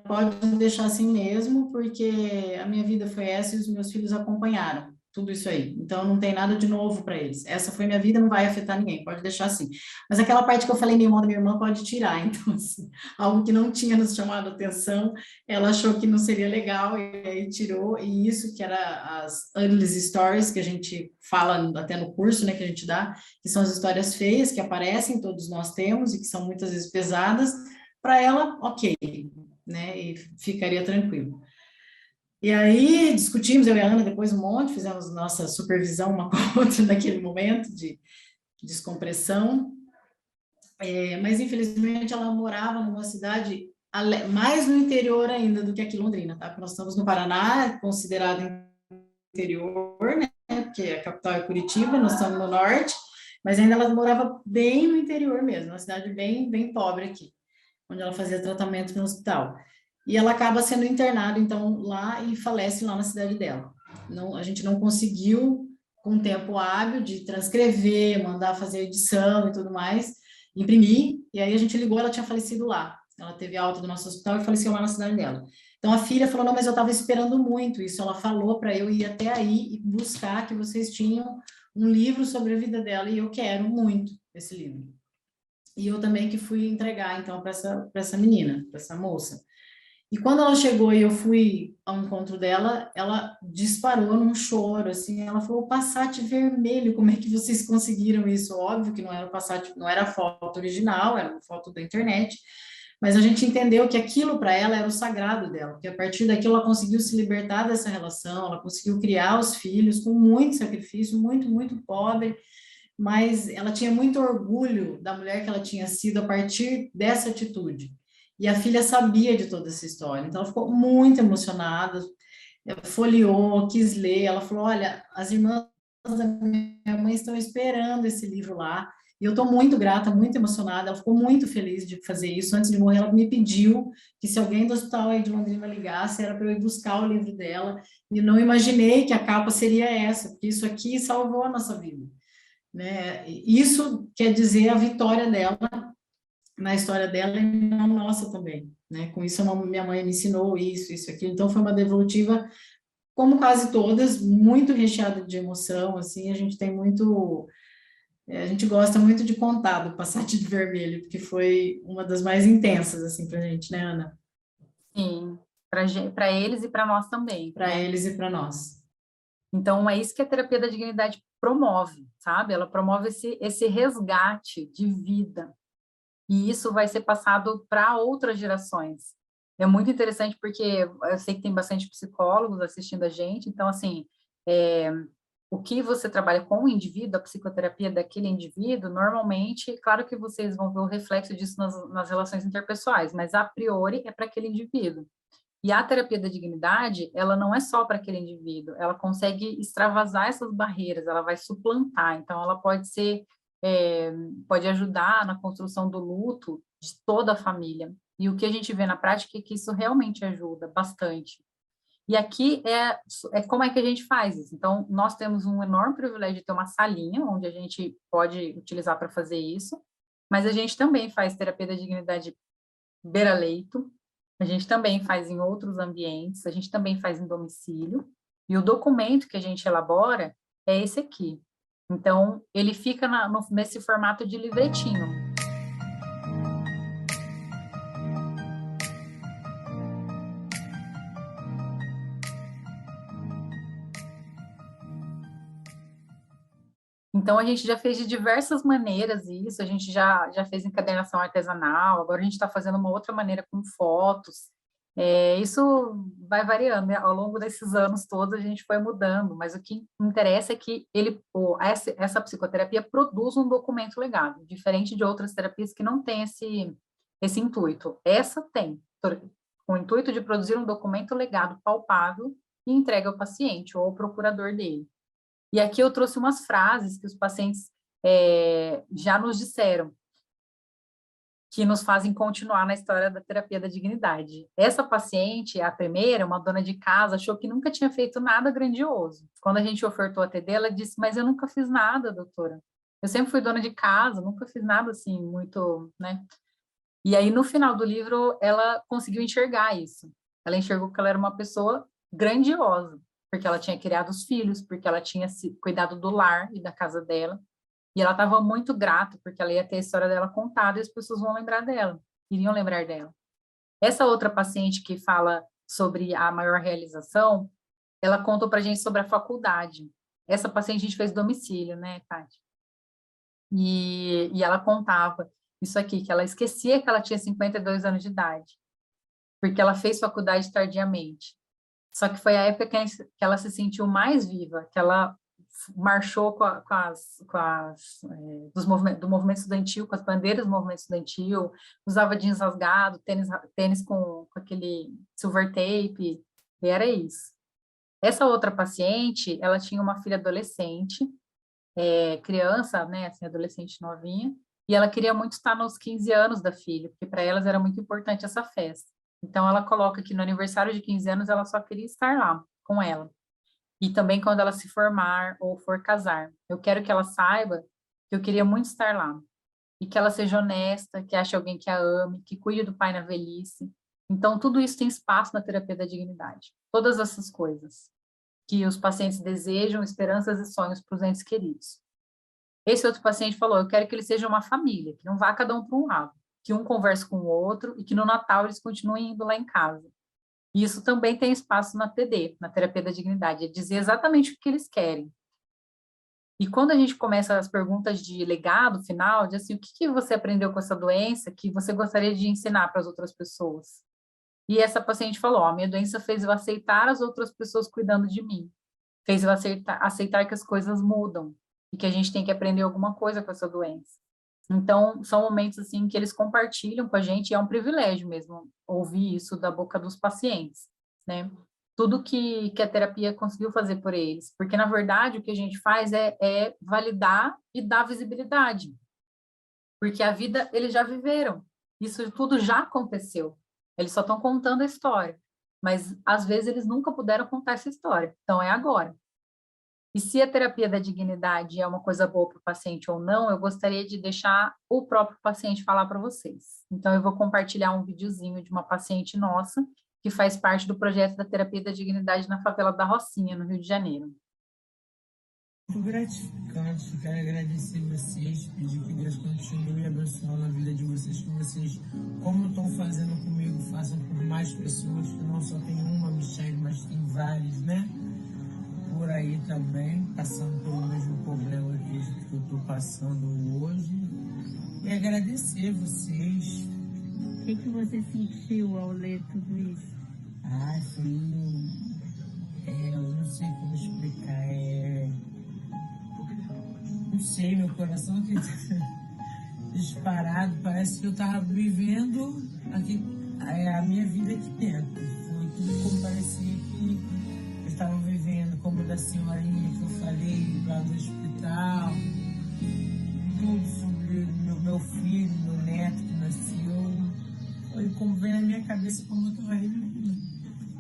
Speaker 6: pode deixar assim mesmo, porque a minha vida foi essa e os meus filhos acompanharam tudo isso aí. Então, não tem nada de novo para eles. Essa foi minha vida, não vai afetar ninguém, pode deixar assim. Mas aquela parte que eu falei, minha irmã pode tirar. Então, assim, algo que não tinha nos chamado a atenção, ela achou que não seria legal e aí tirou. E isso que era as ugly stories, que a gente fala até no curso, né, que a gente dá, que são as histórias feias que aparecem, todos nós temos, e que são muitas vezes pesadas, para ela, ok, né, e ficaria tranquilo. E aí discutimos, eu e a Ana, depois um monte, fizemos nossa supervisão uma com a outra naquele momento de descompressão, mas infelizmente ela morava numa cidade mais no interior ainda do que aqui Londrina, tá? Porque nós estamos no Paraná, considerado interior, né? Porque a capital é Curitiba, nós estamos no norte, mas ainda ela morava bem no interior mesmo, uma cidade bem, bem pobre aqui, onde ela fazia tratamento no hospital. E ela acaba sendo internada, então, lá e falece lá na cidade dela. Não, a gente não conseguiu, com tempo hábil, de transcrever, mandar fazer edição e tudo mais, imprimir, e aí a gente ligou, ela tinha falecido lá. Ela teve alta do nosso hospital e faleceu lá na cidade dela. Então, a filha falou, não, mas eu estava esperando muito isso. Ela falou para eu ir até aí e buscar que vocês tinham um livro sobre a vida dela, e eu quero muito esse livro. E eu também que fui entregar, então, para essa menina, para essa moça. E quando ela chegou e eu fui ao encontro dela, ela disparou num choro, assim, ela falou, o Passat vermelho, como é que vocês conseguiram isso? Óbvio que não era o Passat, não era a foto original, era uma foto da internet, mas a gente entendeu que aquilo para ela era o sagrado dela, porque a partir daquilo ela conseguiu se libertar dessa relação, ela conseguiu criar os filhos com muito sacrifício, muito, muito pobre, mas ela tinha muito orgulho da mulher que ela tinha sido a partir dessa atitude. E a filha sabia de toda essa história, então ela ficou muito emocionada, folheou, quis ler, ela falou, olha, as irmãs da minha mãe estão esperando esse livro lá, e eu estou muito grata, muito emocionada, ela ficou muito feliz de fazer isso. Antes de morrer, ela me pediu que se alguém do hospital aí de Londrina ligasse, era para eu ir buscar o livro dela, e não imaginei que a capa seria essa, porque isso aqui salvou a nossa vida, né? Isso quer dizer a vitória dela na história dela e na nossa também, né? Com isso, minha mãe me ensinou isso, aquilo. Então, foi uma devolutiva, como quase todas, muito recheada de emoção, assim, a gente tem muito... A gente gosta muito de contar do Passat de vermelho, porque foi uma das mais intensas, assim, pra gente, né, Ana?
Speaker 5: Sim, para eles e para nós também.
Speaker 6: Para eles e para nós.
Speaker 5: Então, é isso que a terapia da dignidade promove, sabe? Ela promove esse resgate de vida. E isso vai ser passado para outras gerações. É muito interessante porque eu sei que tem bastante psicólogos assistindo a gente, então, assim, o que você trabalha com o indivíduo, a psicoterapia daquele indivíduo, normalmente, claro que vocês vão ver o reflexo disso nas relações interpessoais, mas a priori é para aquele indivíduo. E a terapia da dignidade, ela não é só para aquele indivíduo, ela consegue extravasar essas barreiras, ela vai suplantar, então ela pode ser, pode ajudar na construção do luto de toda a família. E o que a gente vê na prática é que isso realmente ajuda bastante. E aqui é como é que a gente faz isso. Então, nós temos um enorme privilégio de ter uma salinha onde a gente pode utilizar para fazer isso, mas a gente também faz terapia da dignidade beira-leito, a gente também faz em outros ambientes, a gente também faz em domicílio, e o documento que a gente elabora é esse aqui. Então, ele fica nesse formato de livretinho. Então, a gente já fez de diversas maneiras isso, a gente já fez encadernação artesanal, agora a gente está fazendo uma outra maneira com fotos. Isso vai variando, né? Ao longo desses anos todos a gente foi mudando, mas o que interessa é que essa psicoterapia produz um documento legado, diferente de outras terapias que não tem esse intuito. Essa tem, com o intuito de produzir um documento legado palpável e entregue ao paciente ou ao procurador dele. E aqui eu trouxe umas frases que os pacientes já nos disseram, que nos fazem continuar na história da terapia da dignidade. Essa paciente, a primeira, uma dona de casa, achou que nunca tinha feito nada grandioso. Quando a gente ofertou atender, ela disse, mas eu nunca fiz nada, doutora. Eu sempre fui dona de casa, nunca fiz nada assim, muito, né? E aí, no final do livro, ela conseguiu enxergar isso. Ela enxergou que ela era uma pessoa grandiosa, porque ela tinha criado os filhos, porque ela tinha cuidado do lar e da casa dela, e ela estava muito grata, porque ela ia ter a história dela contada e as pessoas vão lembrar dela, iriam lembrar dela. Essa outra paciente que fala sobre a maior realização, ela contou para a gente sobre a faculdade. Essa paciente a gente fez domicílio, né, Tati? E ela contava isso aqui, que ela esquecia que ela tinha 52 anos de idade, porque ela fez faculdade tardiamente. Só que foi a época que ela se sentiu mais viva, que ela marchou do movimento estudantil, com as bandeiras do movimento estudantil, usava jeans rasgado, tênis com aquele silver tape, e era isso. Essa outra paciente, ela tinha uma filha adolescente, criança, né, assim, adolescente novinha, e ela queria muito estar nos 15 anos da filha, porque para elas era muito importante essa festa. Então, ela coloca que no aniversário de 15 anos, ela só queria estar lá com ela. E também quando ela se formar ou for casar. Eu quero que ela saiba que eu queria muito estar lá. E que ela seja honesta, que ache alguém que a ame, que cuide do pai na velhice. Então, tudo isso tem espaço na terapia da dignidade. Todas essas coisas que os pacientes desejam, esperanças e sonhos para os entes queridos. Esse outro paciente falou, eu quero que eles sejam uma família, que não vá cada um para um lado, que um converse com o outro e que no Natal eles continuem indo lá em casa. E isso também tem espaço na TD, na terapia da dignidade, é dizer exatamente o que eles querem. E quando a gente começa as perguntas de legado final, de assim, o que você aprendeu com essa doença que você gostaria de ensinar para as outras pessoas? E essa paciente falou, a minha doença fez eu aceitar as outras pessoas cuidando de mim, fez eu aceitar que as coisas mudam e que a gente tem que aprender alguma coisa com essa doença. Então, são momentos assim que eles compartilham com a gente, e é um privilégio mesmo ouvir isso da boca dos pacientes, né? Tudo que a terapia conseguiu fazer por eles, porque na verdade o que a gente faz é validar e dar visibilidade, porque a vida eles já viveram, isso tudo já aconteceu, eles só estão contando a história, mas às vezes eles nunca puderam contar essa história, então é agora. E se a terapia da dignidade é uma coisa boa para o paciente ou não, eu gostaria de deixar o próprio paciente falar para vocês. Então, eu vou compartilhar um videozinho de uma paciente nossa, que faz parte do projeto da terapia da dignidade na favela da Rocinha, no Rio de Janeiro.
Speaker 8: Muito gratificante, quero agradecer vocês, pedir que Deus continue abençoando a vida de vocês, que vocês, como estão fazendo comigo, façam por mais pessoas, que não só tem uma Michelle, mas tem várias, né? por aí também, passando pelo mesmo problema que eu estou passando hoje. E agradecer vocês.
Speaker 9: O que você sentiu ao ler tudo isso?
Speaker 8: Eu não sei como explicar. Não sei, meu coração aqui disparado. Parece que eu estava vivendo aqui, a minha vida aqui dentro. Foi tudo como parecia que eu estava vivendo, como da senhorinha que eu falei lá no hospital. Tudo sobre meu filho, meu neto que nasceu. Foi como vem na minha cabeça como eu estava revivendo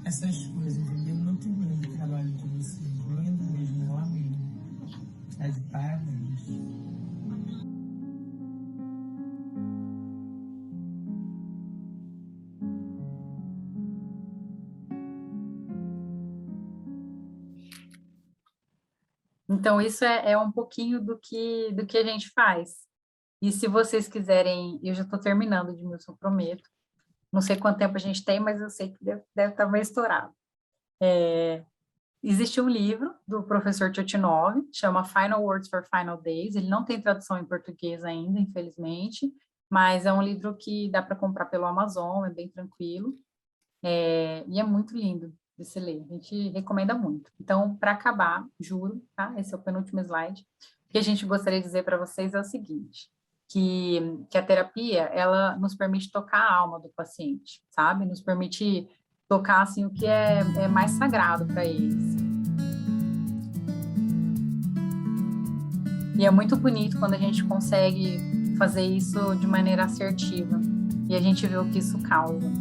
Speaker 8: essas coisas, entendeu? Muito lindo o trabalho de vocês. Lindo mesmo, eu amei. Tá de parabéns.
Speaker 5: Então, isso é um pouquinho do que a gente faz. E se vocês quiserem, eu já estou terminando, Edmilson, prometo. Não sei quanto tempo a gente tem, mas eu sei que deve estar meio estourado. Existe um livro do professor Turchaninov, chama Final Words for Final Days. Ele não tem tradução em português ainda, infelizmente, mas é um livro que dá para comprar pelo Amazon, é bem tranquilo. E é muito lindo de se ler, a gente recomenda muito. Então, para acabar, juro, tá? Esse é o penúltimo slide. O que a gente gostaria de dizer para vocês é o seguinte, que a terapia, ela nos permite tocar a alma do paciente, sabe? Nos permite tocar, assim, o que é mais sagrado para eles. E é muito bonito quando a gente consegue fazer isso de maneira assertiva, e a gente vê o que isso causa.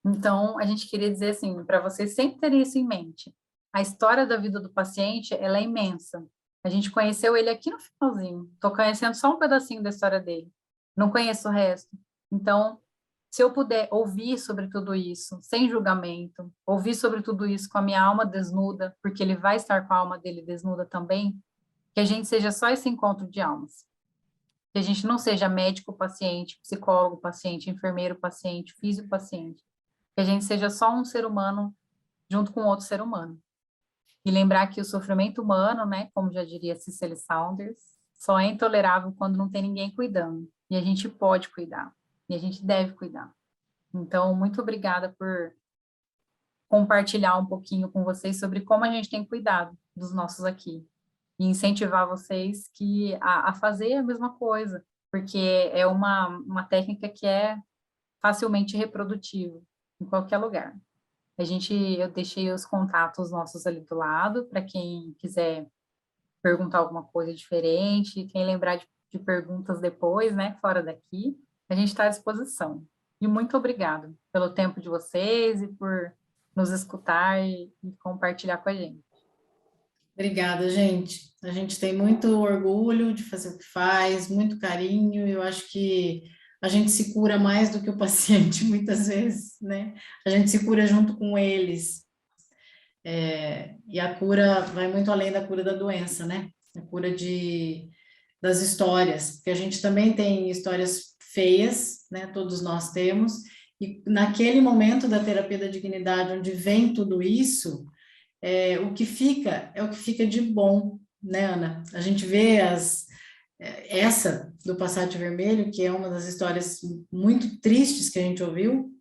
Speaker 5: Então, a gente queria dizer assim, para vocês sempre terem isso em mente. A história da vida do paciente, ela é imensa. A gente conheceu ele aqui no finalzinho. Estou conhecendo só um pedacinho da história dele. Não conheço o resto. Então, se eu puder ouvir sobre tudo isso, sem julgamento, ouvir sobre tudo isso com a minha alma desnuda, porque ele vai estar com a alma dele desnuda também, que a gente seja só esse encontro de almas. Que a gente não seja médico-paciente, psicólogo-paciente, enfermeiro-paciente, físico-paciente. Que a gente seja só um ser humano junto com outro ser humano. E lembrar que o sofrimento humano, né, como já diria Cicely Saunders, só é intolerável quando não tem ninguém cuidando. E a gente pode cuidar. E a gente deve cuidar. Então, muito obrigada por compartilhar um pouquinho com vocês sobre como a gente tem cuidado dos nossos aqui. E incentivar vocês a fazer a mesma coisa. Porque é uma técnica que é facilmente reprodutível em qualquer lugar. Eu deixei os contatos nossos ali do lado, para quem quiser perguntar alguma coisa diferente, quem lembrar de perguntas depois, né, fora daqui, a gente está à disposição. E muito obrigado pelo tempo de vocês e por nos escutar e compartilhar com a gente.
Speaker 6: Obrigada, gente. A gente tem muito orgulho de fazer o que faz, muito carinho, e eu acho que a gente se cura mais do que o paciente, muitas vezes, né? A gente se cura junto com eles. E a cura vai muito além da cura da doença, né? A cura das histórias, porque a gente também tem histórias feias, né? Todos nós temos, e naquele momento da terapia da dignidade, onde vem tudo isso, o que fica é o que fica de bom, né, Ana? A gente vê essa do Passat Vermelho, que é uma das histórias muito tristes que a gente ouviu,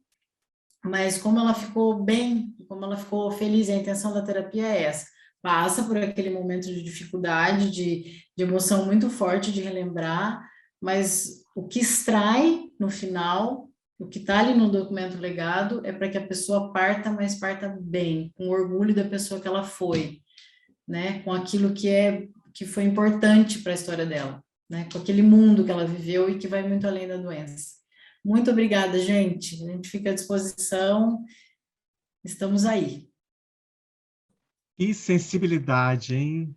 Speaker 6: mas como ela ficou bem, como ela ficou feliz, a intenção da terapia é essa. Passa por aquele momento de dificuldade, de emoção muito forte de relembrar, mas o que extrai no final, o que está ali no documento legado, é para que a pessoa parta, mas parta bem, com orgulho da pessoa que ela foi, né? Com aquilo que foi importante para a história dela, né? Com aquele mundo que ela viveu e que vai muito além da doença. Muito obrigada, gente. A gente fica à disposição. Estamos aí.
Speaker 1: Que sensibilidade, hein?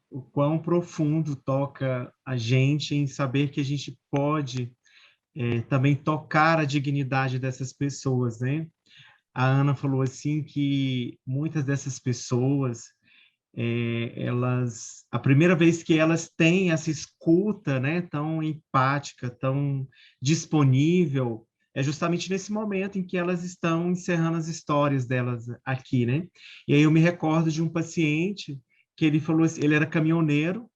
Speaker 1: O quão profundo toca a gente em saber que a gente pode também tocar a dignidade dessas pessoas, né? A Ana falou assim que muitas dessas pessoas, a primeira vez que elas têm essa escuta, né, tão empática, tão disponível, é justamente nesse momento em que elas estão encerrando as histórias delas aqui, né? E aí eu me recordo de um paciente que ele falou assim, ele era caminhoneiro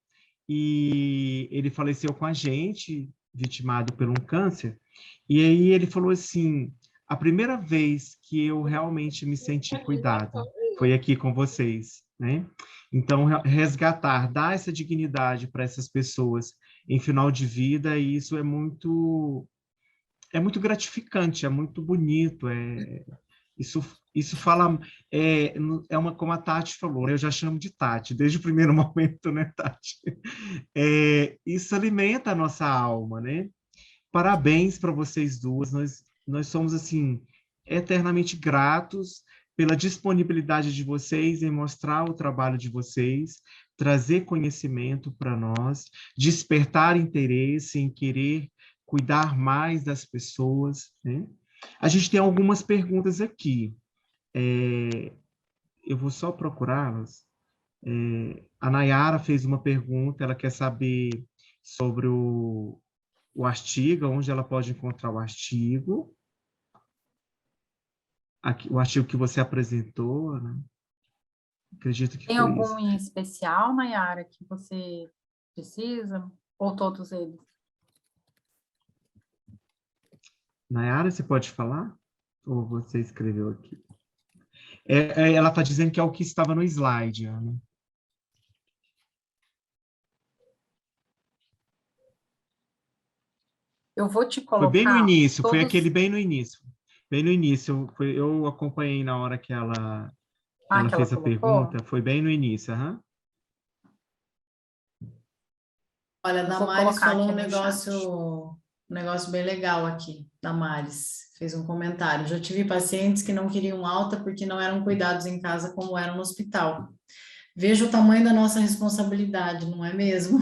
Speaker 1: e ele faleceu com a gente, vitimado por um câncer. E aí ele falou assim, a primeira vez que eu realmente me senti cuidado foi aqui com vocês, né? Então, resgatar, dar essa dignidade para essas pessoas em final de vida, e isso é muito gratificante, é muito bonito, isso fala, como a Tati falou, eu já chamo de Tati, desde o primeiro momento, né, Tati? Isso alimenta a nossa alma, né? Parabéns para vocês duas, nós somos, assim, eternamente gratos pela disponibilidade de vocês em mostrar o trabalho de vocês, trazer conhecimento para nós, despertar interesse em querer cuidar mais das pessoas, né? A gente tem algumas perguntas aqui. Eu vou só procurá-las. A Nayara fez uma pergunta, ela quer saber sobre o artigo, onde ela pode encontrar o artigo. Aqui, o artigo que você apresentou, né? Acredito que
Speaker 5: Tem
Speaker 1: foi
Speaker 5: algum
Speaker 1: isso.
Speaker 5: em especial, Nayara, que você precisa? Ou todos eles?
Speaker 1: Nayara, você pode falar? Ou você escreveu aqui? Ela está dizendo que é o que estava no slide, Ana.
Speaker 5: Eu vou te
Speaker 1: Foi bem no
Speaker 5: colocar
Speaker 1: início, foi
Speaker 5: todos...
Speaker 1: aquele bem no início. Bem no início, eu acompanhei na hora que ela
Speaker 5: que ela
Speaker 1: fez a
Speaker 5: colocou?
Speaker 1: pergunta, foi bem no início, aham.
Speaker 6: Olha, a
Speaker 5: Eu vou
Speaker 6: Damares
Speaker 5: colocar
Speaker 6: falou
Speaker 5: aqui
Speaker 6: um
Speaker 5: no
Speaker 6: negócio bem legal aqui. Damares fez um comentário. Já tive pacientes que não queriam alta porque não eram cuidados em casa como eram no hospital. Veja o tamanho da nossa responsabilidade, não é mesmo?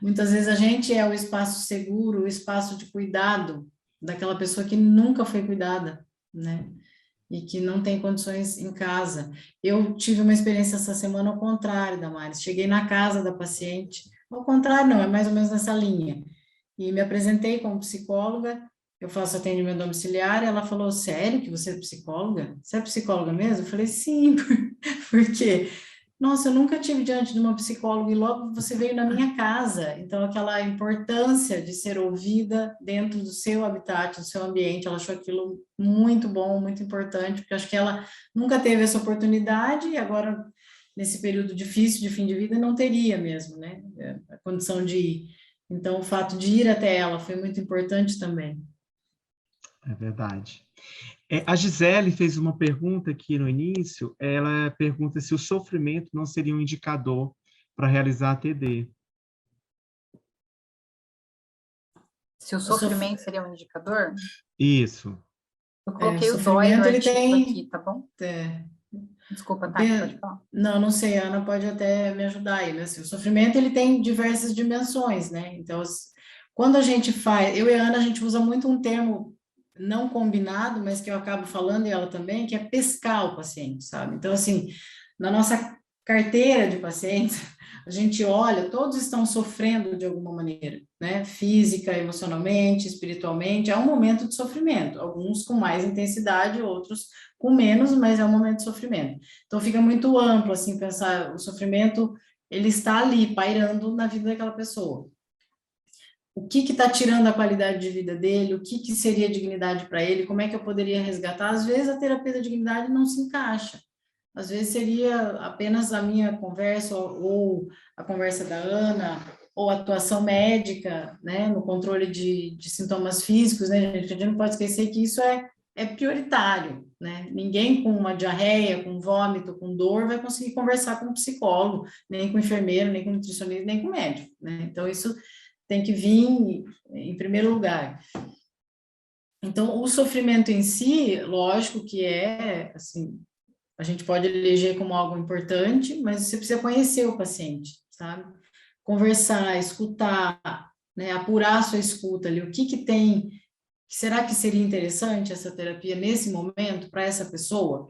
Speaker 6: Muitas vezes a gente é o espaço seguro, o espaço de cuidado daquela pessoa que nunca foi cuidada, né? E que não tem condições em casa. Eu tive uma experiência essa semana ao contrário, Damares. Cheguei na casa da paciente, ao contrário não, é mais ou menos nessa linha. E me apresentei como psicóloga, eu faço atendimento domiciliar, e ela falou, sério que você é psicóloga? Você é psicóloga mesmo? Eu falei, sim, porque, nossa, eu nunca tive diante de uma psicóloga e logo você veio na minha casa. Então, aquela importância de ser ouvida dentro do seu habitat, do seu ambiente, ela achou aquilo muito bom, muito importante, porque acho que ela nunca teve essa oportunidade e agora, nesse período difícil de fim de vida, não teria mesmo, né? A condição de ir. Então, o fato de ir até ela foi muito importante também.
Speaker 1: É verdade. A Gisele fez uma pergunta aqui no início, ela pergunta se o sofrimento não seria um indicador para realizar a TD.
Speaker 5: Se o sofrimento seria um indicador?
Speaker 1: Isso.
Speaker 5: Eu coloquei os
Speaker 6: sofrimento,
Speaker 5: dois
Speaker 6: ele tem...
Speaker 5: aqui, tá bom? Desculpa, tá? Pode falar.
Speaker 6: Não sei, a Ana pode até me ajudar aí, né? Assim, o sofrimento, ele tem diversas dimensões, né? Então, quando a gente faz... Eu e a Ana, a gente usa muito um termo não combinado, mas que eu acabo falando, e ela também, que é pescar o paciente, sabe? Então, assim, na nossa carteira de pacientes, a gente olha, todos estão sofrendo de alguma maneira, né? Física, emocionalmente, espiritualmente, é um momento de sofrimento, alguns com mais intensidade, outros com menos, mas é um momento de sofrimento. Então, fica muito amplo, assim, pensar, o sofrimento, ele está ali, pairando na vida daquela pessoa. O que está tirando a qualidade de vida dele, o que seria dignidade para ele, como é que eu poderia resgatar? Às vezes, a terapia da dignidade não se encaixa. Às vezes seria apenas a minha conversa ou a conversa da Ana, ou a atuação médica, né, no controle de sintomas físicos, né, a gente não pode esquecer que isso é prioritário, né, ninguém com uma diarreia, com vômito, com dor, vai conseguir conversar com um psicólogo, nem com enfermeiro, nem com nutricionista, nem com médico, né, então isso tem que vir em primeiro lugar. Então, o sofrimento em si, lógico que é, assim, a gente pode eleger como algo importante, mas você precisa conhecer o paciente, sabe? Conversar, escutar, né? Apurar a sua escuta ali, o que que tem, será que seria interessante essa terapia nesse momento para essa pessoa?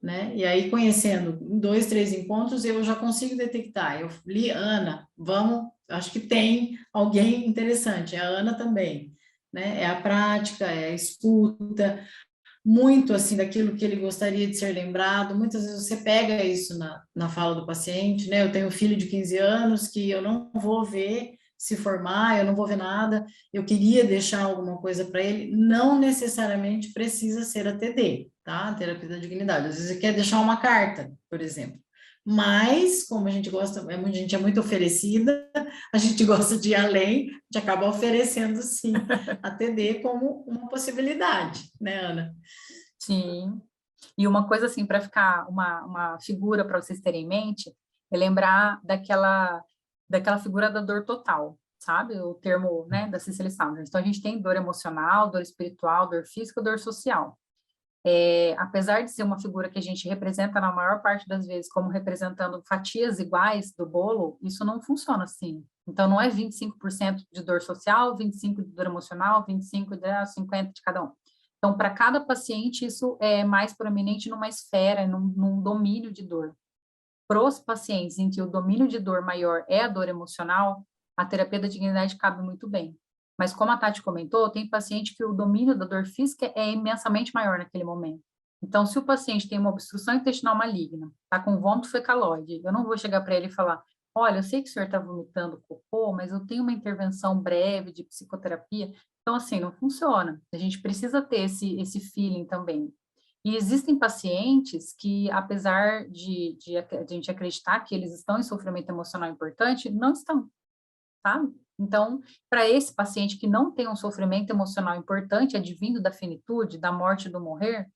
Speaker 6: Né? E aí, conhecendo em 2, 3 encontros, eu já consigo detectar. Eu li, Ana, vamos, acho que tem alguém interessante, é a Ana também, né? É a prática, é a escuta, muito assim daquilo que ele gostaria de ser lembrado. Muitas vezes você pega isso na fala do paciente, né? Eu tenho um filho de 15 anos que eu não vou ver se formar, eu não vou ver nada, eu queria deixar alguma coisa para ele, não necessariamente precisa ser a TD, tá? Terapia da dignidade. Às vezes você quer deixar uma carta, por exemplo. Mas, como a gente gosta, a gente é muito oferecida, a gente gosta de ir além, a gente acaba oferecendo, sim, a TD como uma possibilidade, né, Ana?
Speaker 5: Sim. E uma coisa assim, para ficar uma figura para vocês terem em mente, é lembrar daquela figura da dor total, sabe? O termo, né, da Cicely Saunders. Então, a gente tem dor emocional, dor espiritual, dor física, dor social. Apesar de ser uma figura que a gente representa na maior parte das vezes como representando fatias iguais do bolo, isso não funciona assim. Então, não é 25% de dor social, 25% de dor emocional, 25% de 50% de cada um. Então, para cada paciente, isso é mais proeminente numa esfera, num domínio de dor. Para os pacientes em que o domínio de dor maior é a dor emocional, a terapia da dignidade cabe muito bem. Mas como a Tati comentou, tem paciente que o domínio da dor física é imensamente maior naquele momento. Então, se o paciente tem uma obstrução intestinal maligna, está com vômito fecaloide, eu não vou chegar para ele e falar, olha, eu sei que o senhor está vomitando cocô, mas eu tenho uma intervenção breve de psicoterapia. Então, assim, não funciona. A gente precisa ter esse feeling também. E existem pacientes que, apesar de a gente acreditar que eles estão em sofrimento emocional importante, não estão, sabe? Então, para esse paciente que não tem um sofrimento emocional importante, advindo da finitude, da morte, do morrer,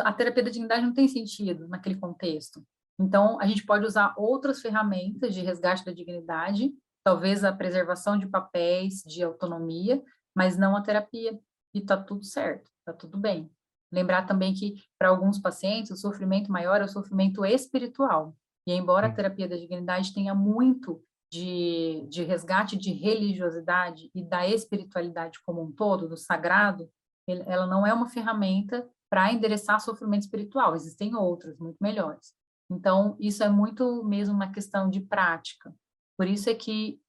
Speaker 5: a terapia da dignidade não tem sentido naquele contexto. Então, a gente pode usar outras ferramentas de resgate da dignidade, talvez a preservação de papéis, de autonomia, mas não a terapia. E está tudo certo, está tudo bem. Lembrar também que, para alguns pacientes, o sofrimento maior é o sofrimento espiritual. E embora a terapia da dignidade tenha muito de resgate de religiosidade e da espiritualidade como um todo, do sagrado, ela não é uma ferramenta para endereçar sofrimento espiritual, existem outras, muito melhores. Então, isso é muito mesmo uma questão de prática. Por isso é que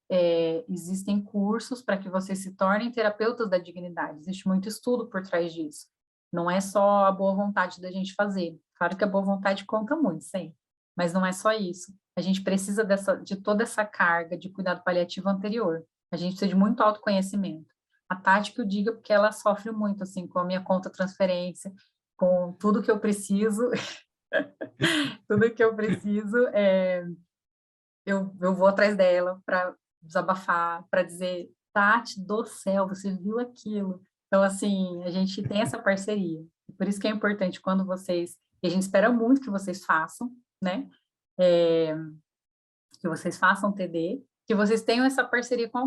Speaker 5: existem cursos para que vocês se tornem terapeutas da dignidade. Existe muito estudo por trás disso. Não é só a boa vontade da gente fazer. Claro que a boa vontade conta muito, sim. Mas não é só isso. A gente precisa de toda essa carga de cuidado paliativo anterior. A gente precisa de muito autoconhecimento. A Tati que eu diga, porque ela sofre muito, assim, com a minha conta transferência, com tudo que eu preciso, tudo que eu preciso, eu vou atrás dela para desabafar, para dizer, Tati do céu, você viu aquilo? Então, assim, a gente tem essa parceria. Por isso que é importante quando vocês, e a gente espera muito que vocês façam, né? Que vocês façam TD, que vocês tenham essa parceria com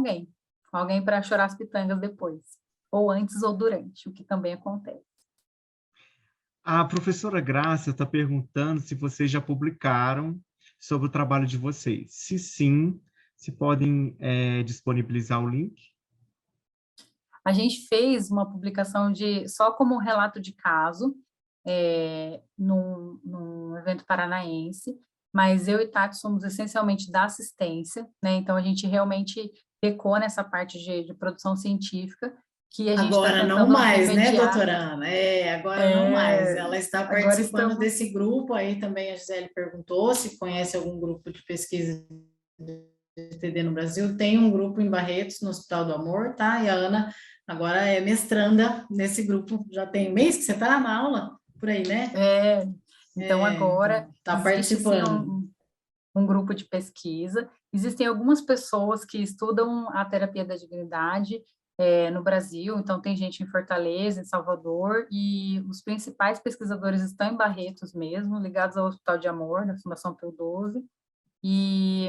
Speaker 5: alguém para chorar as pitangas depois, ou antes ou durante, o que também acontece.
Speaker 1: A professora Grácia está perguntando se vocês já publicaram sobre o trabalho de vocês. Se sim, se podem disponibilizar o link?
Speaker 5: A gente fez uma publicação só como relato de caso, num evento paranaense, mas eu e Tati somos essencialmente da assistência, né? Então a gente realmente pecou nessa parte de produção científica, que a gente
Speaker 6: agora não mais, né, doutora Ana? Agora não mais. Ela está participando desse grupo, aí também a Gisele perguntou se conhece algum grupo de pesquisa de TD no Brasil. Tem um grupo em Barretos, no Hospital do Amor, tá? E a Ana agora é mestranda nesse grupo, já tem um mês que você está na aula, por aí, né?
Speaker 5: Então agora
Speaker 6: está participando.
Speaker 5: Um grupo de pesquisa. Existem algumas pessoas que estudam a terapia da dignidade no Brasil, então tem gente em Fortaleza, em Salvador, e os principais pesquisadores estão em Barretos mesmo, ligados ao Hospital de Amor, na Fundação Pio XII, e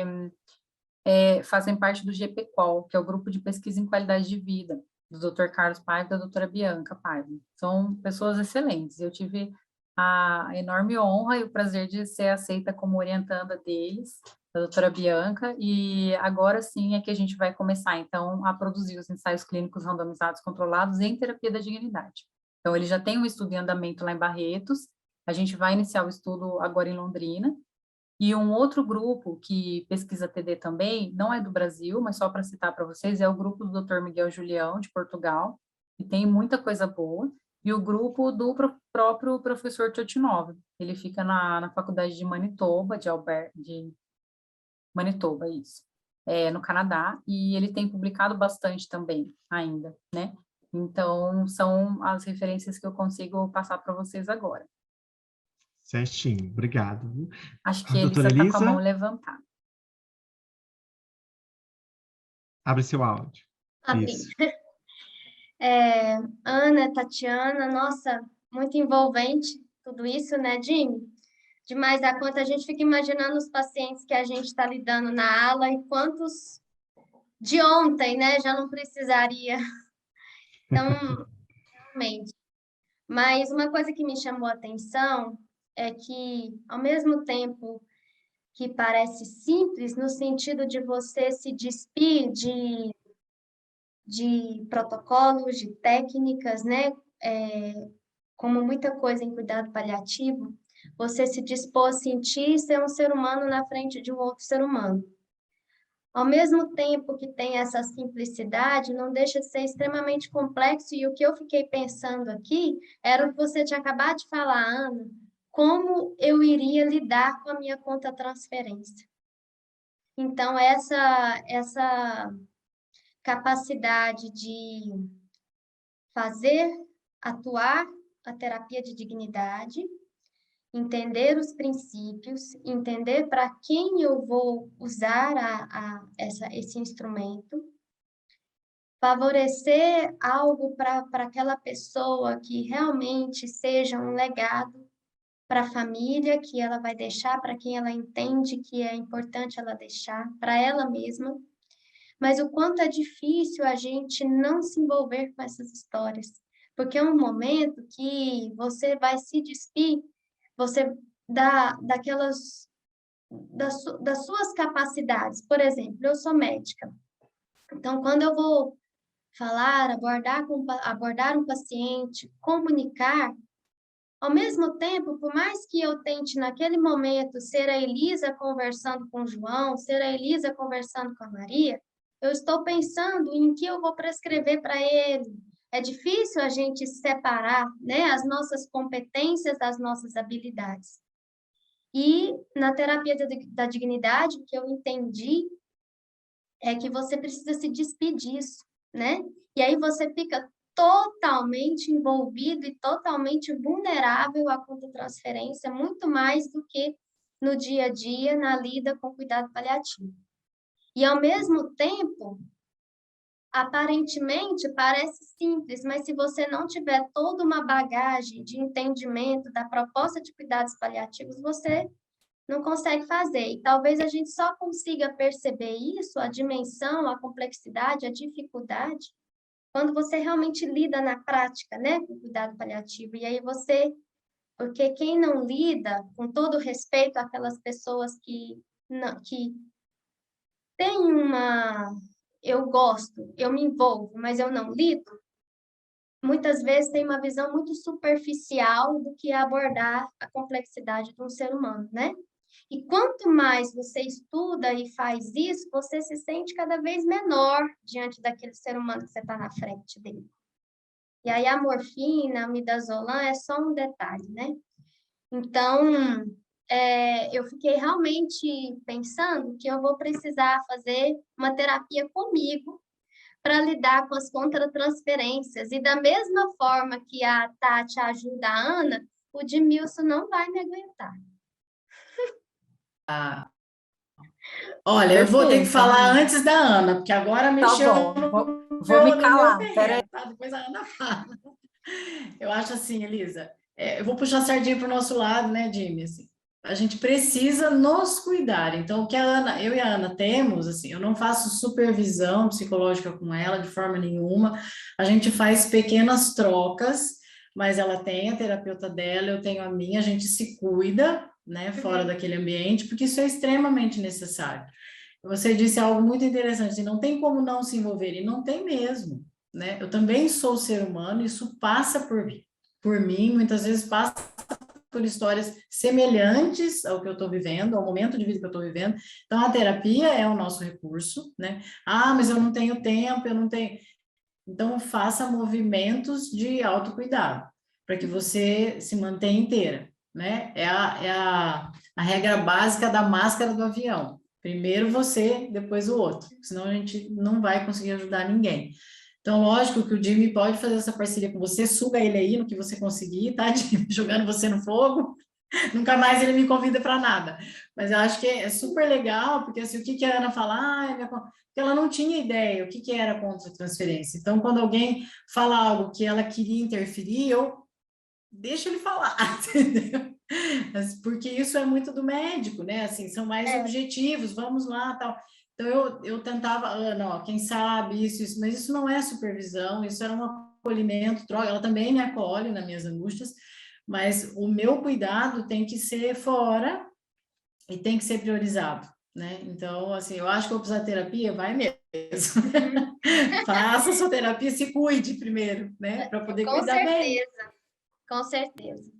Speaker 5: fazem parte do GPQOL, que é o Grupo de Pesquisa em Qualidade de Vida, do Dr. Carlos Paiva e da doutora Bianca Paiva. São pessoas excelentes. Eu tive a enorme honra e o prazer de ser aceita como orientanda deles, da doutora Bianca, e agora sim é que a gente vai começar, então, a produzir os ensaios clínicos randomizados controlados em terapia da dignidade. Então, ele já tem um estudo em andamento lá em Barretos, a gente vai iniciar o estudo agora em Londrina, e um outro grupo que pesquisa TD também, não é do Brasil, mas só para citar para vocês, é o grupo do Dr. Miguel Julião, de Portugal, que tem muita coisa boa, e o grupo do próprio professor Totinova. Ele fica na faculdade de Manitoba, de Manitoba, isso, no Canadá, e ele tem publicado bastante também, ainda, né? Então, são as referências que eu consigo passar para vocês agora.
Speaker 1: Certinho, obrigado.
Speaker 5: Acho que
Speaker 1: A
Speaker 5: ele
Speaker 1: doutora
Speaker 5: está com a
Speaker 1: Elisa,
Speaker 5: mão levantada.
Speaker 1: abre seu áudio.
Speaker 10: Abri.
Speaker 1: Isso.
Speaker 10: Ana, Tatiana, nossa, muito envolvente tudo isso, né, Jimmy? Demais da conta, a gente fica imaginando os pacientes que a gente está lidando na ala e quantos de ontem, né, já não precisaria. Então, realmente. Mas uma coisa que me chamou a atenção é que, ao mesmo tempo que parece simples, no sentido de você se despir de protocolos, de técnicas, né? Como muita coisa em cuidado paliativo, você se dispor a sentir ser um ser humano na frente de um outro ser humano. Ao mesmo tempo que tem essa simplicidade, não deixa de ser extremamente complexo, e o que eu fiquei pensando aqui era o que você tinha acabado de falar, Ana, como eu iria lidar com a minha conta transferência. Então, essa capacidade de atuar a terapia de dignidade, entender os princípios, entender para quem eu vou usar esse instrumento, favorecer algo para aquela pessoa que realmente seja um legado para a família, que ela vai deixar, para quem ela entende que é importante ela deixar, para ela mesma. Mas o quanto é difícil a gente não se envolver com essas histórias, porque é um momento que você vai se despir, você das suas capacidades. Por exemplo, eu sou médica, então quando eu vou falar, abordar um paciente, comunicar, ao mesmo tempo, por mais que eu tente naquele momento ser a Elisa conversando com o João, ser a Elisa conversando com a Maria, eu estou pensando em que eu vou prescrever para ele. É difícil a gente separar, né, as nossas competências das nossas habilidades. E na terapia da dignidade, o que eu entendi é que você precisa se despedir disso, né? E aí você fica totalmente envolvido e totalmente vulnerável à contra-transferência, muito mais do que no dia a dia, na lida com cuidado paliativo. E, ao mesmo tempo, aparentemente parece simples, mas se você não tiver toda uma bagagem de entendimento da proposta de cuidados paliativos, você não consegue fazer. E talvez a gente só consiga perceber isso, a dimensão, a complexidade, a dificuldade, quando você realmente lida na prática, né, com o cuidado paliativo. E aí porque quem não lida, com todo respeito àquelas pessoas que tem eu gosto, eu me envolvo, mas eu não lido, muitas vezes tem uma visão muito superficial do que é abordar a complexidade de um ser humano, né? E quanto mais você estuda e faz isso, você se sente cada vez menor diante daquele ser humano que você está na frente dele. E aí a morfina, a midazolam é só um detalhe, né? Então, eu fiquei realmente pensando que eu vou precisar fazer uma terapia comigo para lidar com as contratransferências. E da mesma forma que a Tati ajuda a Ana, o Edmilson não vai me aguentar.
Speaker 6: Olha, eu vou ter que falar antes da Ana, porque agora mexeu
Speaker 5: Vou me calar.
Speaker 6: Peraí. Tá? Depois a Ana fala. Eu acho assim, Elisa, eu vou puxar a sardinha para o nosso lado, né, Jimmy? Assim, a gente precisa nos cuidar. Então, o que eu e a Ana temos, assim, eu não faço supervisão psicológica com ela de forma nenhuma, a gente faz pequenas trocas, mas ela tem a terapeuta dela, eu tenho a minha, a gente se cuida, né, fora daquele ambiente, porque isso é extremamente necessário. Você disse algo muito interessante, não tem como não se envolver, e não tem mesmo, né? Eu também sou ser humano, isso passa por mim, muitas vezes passa por histórias semelhantes ao que eu estou vivendo, ao momento de vida que eu estou vivendo. Então, a terapia é o nosso recurso, né? Ah, mas eu não tenho tempo, eu não tenho... Então, faça movimentos de autocuidado, para que você se mantenha inteira, né? A regra básica da máscara do avião. Primeiro você, depois o outro, senão a gente não vai conseguir ajudar ninguém. Então, lógico que o Jimmy pode fazer essa parceria com você, suga ele aí no que você conseguir, tá, Jimmy? Jogando você no fogo. Nunca mais ele me convida para nada. Mas eu acho que é super legal, porque assim, o que a Ana fala? Porque ela não tinha ideia o que era contra-transferência. Então, quando alguém fala algo que ela queria interferir, eu deixo ele falar, entendeu? Porque isso é muito do médico, né? Assim, são mais objetivos, vamos lá, tal. Então, eu tentava, Ana, ó, quem sabe isso, mas isso não é supervisão, isso era um acolhimento, troca. Ela também me acolhe nas minhas angústias, mas o meu cuidado tem que ser fora e tem que ser priorizado, né? Então, assim, eu acho que eu precisar de terapia, vai mesmo. Faça sua terapia, se cuide primeiro, né? Para poder cuidar bem.
Speaker 10: Com certeza.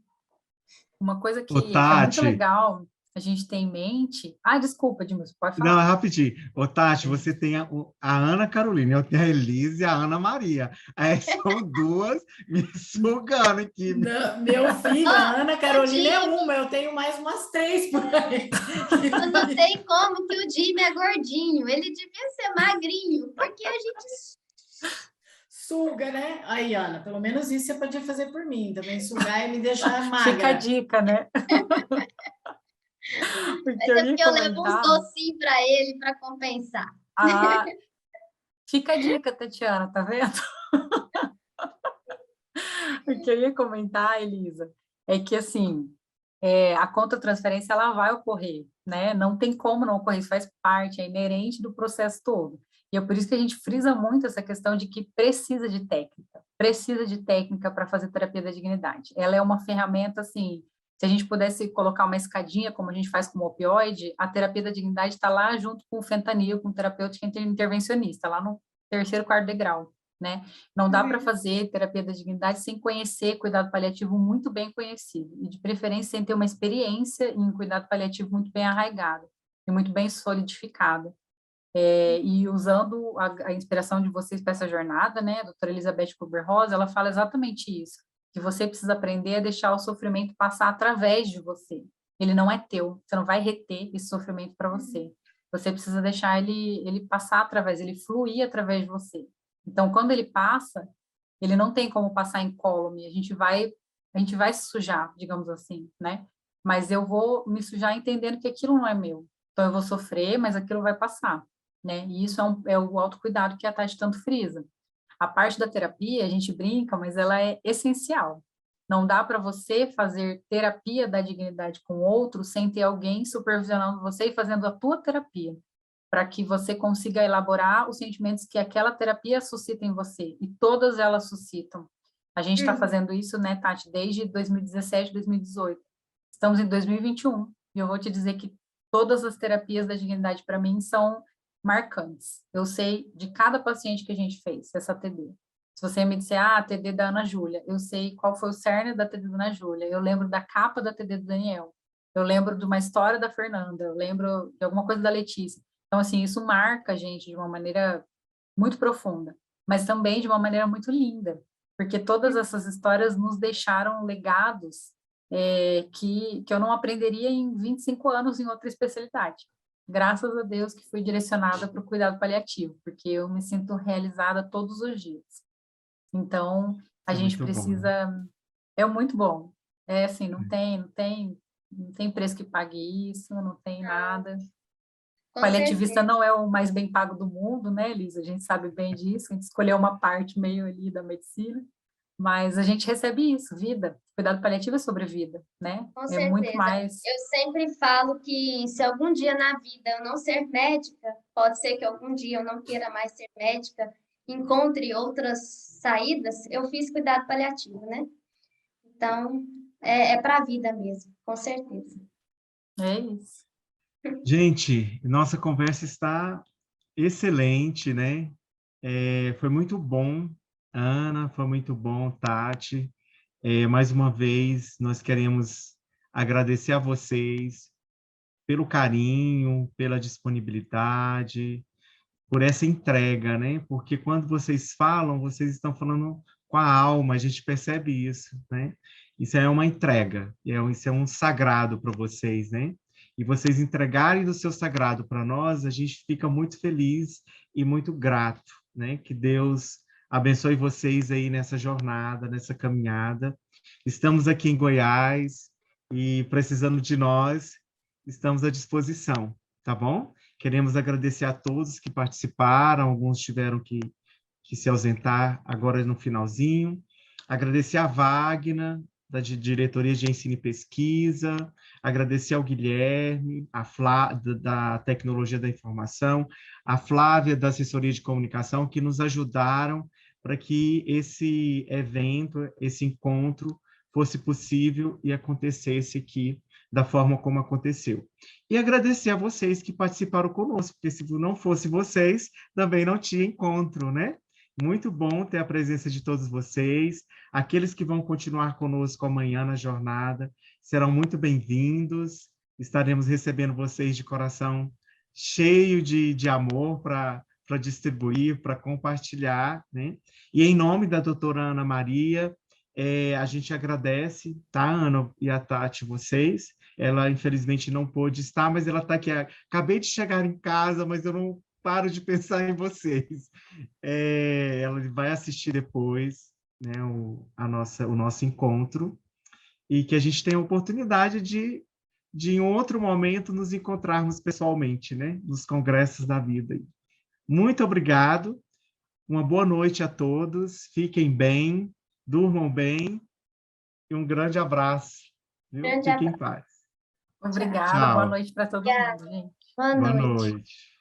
Speaker 5: Uma coisa que
Speaker 1: Ô,
Speaker 5: é muito
Speaker 1: Tati,
Speaker 5: legal a gente ter em mente... Ah, desculpa, Edmilson, pode falar.
Speaker 1: não, é rapidinho. Ô, Tati, você tem a Ana Carolina, eu tenho a Elise e a Ana Maria. Aí são duas me sugando aqui.
Speaker 6: Não, meu filho, a Ana Carolina é uma, eu tenho mais umas 3 por aí.
Speaker 10: Eu não sei como que o Jimmy é gordinho, ele devia ser magrinho, porque a gente...
Speaker 6: Suga, né? Aí, Ana, pelo menos isso você podia fazer por mim, também sugar e me deixar magra.
Speaker 5: Fica a dica, né?
Speaker 10: Mas é porque eu levo uns docinhos para ele para compensar.
Speaker 5: Ah, fica a dica, Tatiana, tá vendo? O que eu ia comentar, Elisa, é que, assim, a contra-transferência, ela vai ocorrer, né? Não tem como não ocorrer, isso faz parte, é inerente do processo todo. E é por isso que a gente frisa muito essa questão de que precisa de técnica para fazer terapia da dignidade. Ela é uma ferramenta, assim, se a gente pudesse colocar uma escadinha, como a gente faz com o opioide, a terapia da dignidade está lá junto com o fentanil, com o terapêutico intervencionista, lá no 3º, 4º degrau, né? Não dá para fazer terapia da dignidade sem conhecer cuidado paliativo muito bem conhecido, e de preferência sem ter uma experiência em cuidado paliativo muito bem arraigada e muito bem solidificada. E usando a inspiração de vocês para essa jornada, né, a doutora Elizabeth Kubler-Ross, ela fala exatamente isso, que você precisa aprender a deixar o sofrimento passar através de você. Ele não é teu, você não vai reter esse sofrimento para você. Você precisa deixar ele passar através, ele fluir através de você. Então, quando ele passa, ele não tem como passar incólume, a gente vai se sujar, digamos assim, né? Mas eu vou me sujar entendendo que aquilo não é meu. Então, eu vou sofrer, mas aquilo vai passar, né? E isso é o autocuidado que a Tati tanto frisa. A parte da terapia, a gente brinca, mas ela é essencial. Não dá para você fazer terapia da dignidade com outro sem ter alguém supervisionando você e fazendo a tua terapia, para que você consiga elaborar os sentimentos que aquela terapia suscita em você, e todas elas suscitam. A gente está fazendo isso, né, Tati, desde 2017, 2018. Estamos em 2021, e eu vou te dizer que todas as terapias da dignidade, para mim, são marcantes. Eu sei de cada paciente que a gente fez, essa TD. Se você me disser, a TD da Ana Júlia, eu sei qual foi o cerne da TD da Ana Júlia, eu lembro da capa da TD do Daniel, eu lembro de uma história da Fernanda, eu lembro de alguma coisa da Letícia. Então, assim, isso marca a gente de uma maneira muito profunda, mas também de uma maneira muito linda, porque todas essas histórias nos deixaram legados que eu não aprenderia em 25 anos em outra especialidade. Graças a Deus que fui direcionada para o cuidado paliativo, porque eu me sinto realizada todos os dias. Então, a gente precisa... Bom. É muito bom. É assim, não tem preço que pague isso, não tem nada. O paliativista não é o mais bem pago do mundo, né, Elisa? A gente sabe bem disso, a gente escolheu uma parte meio ali da medicina, mas a gente recebe isso, vida. Cuidado paliativo é sobre vida, né?
Speaker 10: Com certeza.
Speaker 5: Muito mais...
Speaker 10: Eu sempre falo que se algum dia na vida eu não ser médica, pode ser que algum dia eu não queira mais ser médica, encontre outras saídas, eu fiz cuidado paliativo, né? Então, é para a vida mesmo, com certeza.
Speaker 5: É isso.
Speaker 1: Gente, nossa conversa está excelente, né? Foi muito bom, Ana, foi muito bom, Tati. Mais uma vez, nós queremos agradecer a vocês pelo carinho, pela disponibilidade, por essa entrega, né? Porque quando vocês falam, vocês estão falando com a alma, a gente percebe isso, né? Isso é uma entrega, isso é um sagrado para vocês, né? E vocês entregarem do seu sagrado para nós, a gente fica muito feliz e muito grato, né? Que Deus abençoe vocês aí nessa jornada, nessa caminhada. Estamos aqui em Goiás e precisando de nós, estamos à disposição, tá bom? Queremos agradecer a todos que participaram, alguns tiveram que se ausentar agora no finalzinho. Agradecer a Wagner, da Diretoria de Ensino e Pesquisa, agradecer ao Guilherme, da Tecnologia da Informação, a Flávia, da Assessoria de Comunicação, que nos ajudaram para que esse evento, esse encontro, fosse possível e acontecesse aqui da forma como aconteceu. E agradecer a vocês que participaram conosco, porque se não fosse vocês, também não tinha encontro, né? Muito bom ter a presença de todos vocês. Aqueles que vão continuar conosco amanhã na jornada serão muito bem-vindos. Estaremos recebendo vocês de coração cheio de amor para distribuir, para compartilhar, né? E em nome da doutora Ana Maria, a gente agradece, tá, Ana e a Tati, vocês. Ela, infelizmente, não pôde estar, mas ela está aqui. Acabei de chegar em casa, mas eu não paro de pensar em vocês. Ela vai assistir depois, né, o nosso encontro, e que a gente tenha a oportunidade de em outro momento, nos encontrarmos pessoalmente, né, nos congressos da vida. Muito obrigado, uma boa noite a todos, fiquem bem, durmam bem, e um grande abraço. Viu? Fiquem em paz.
Speaker 5: Obrigada,
Speaker 1: Tchau.
Speaker 5: boa noite para todo mundo, gente.
Speaker 10: Boa
Speaker 1: Boa
Speaker 10: noite.
Speaker 1: noite.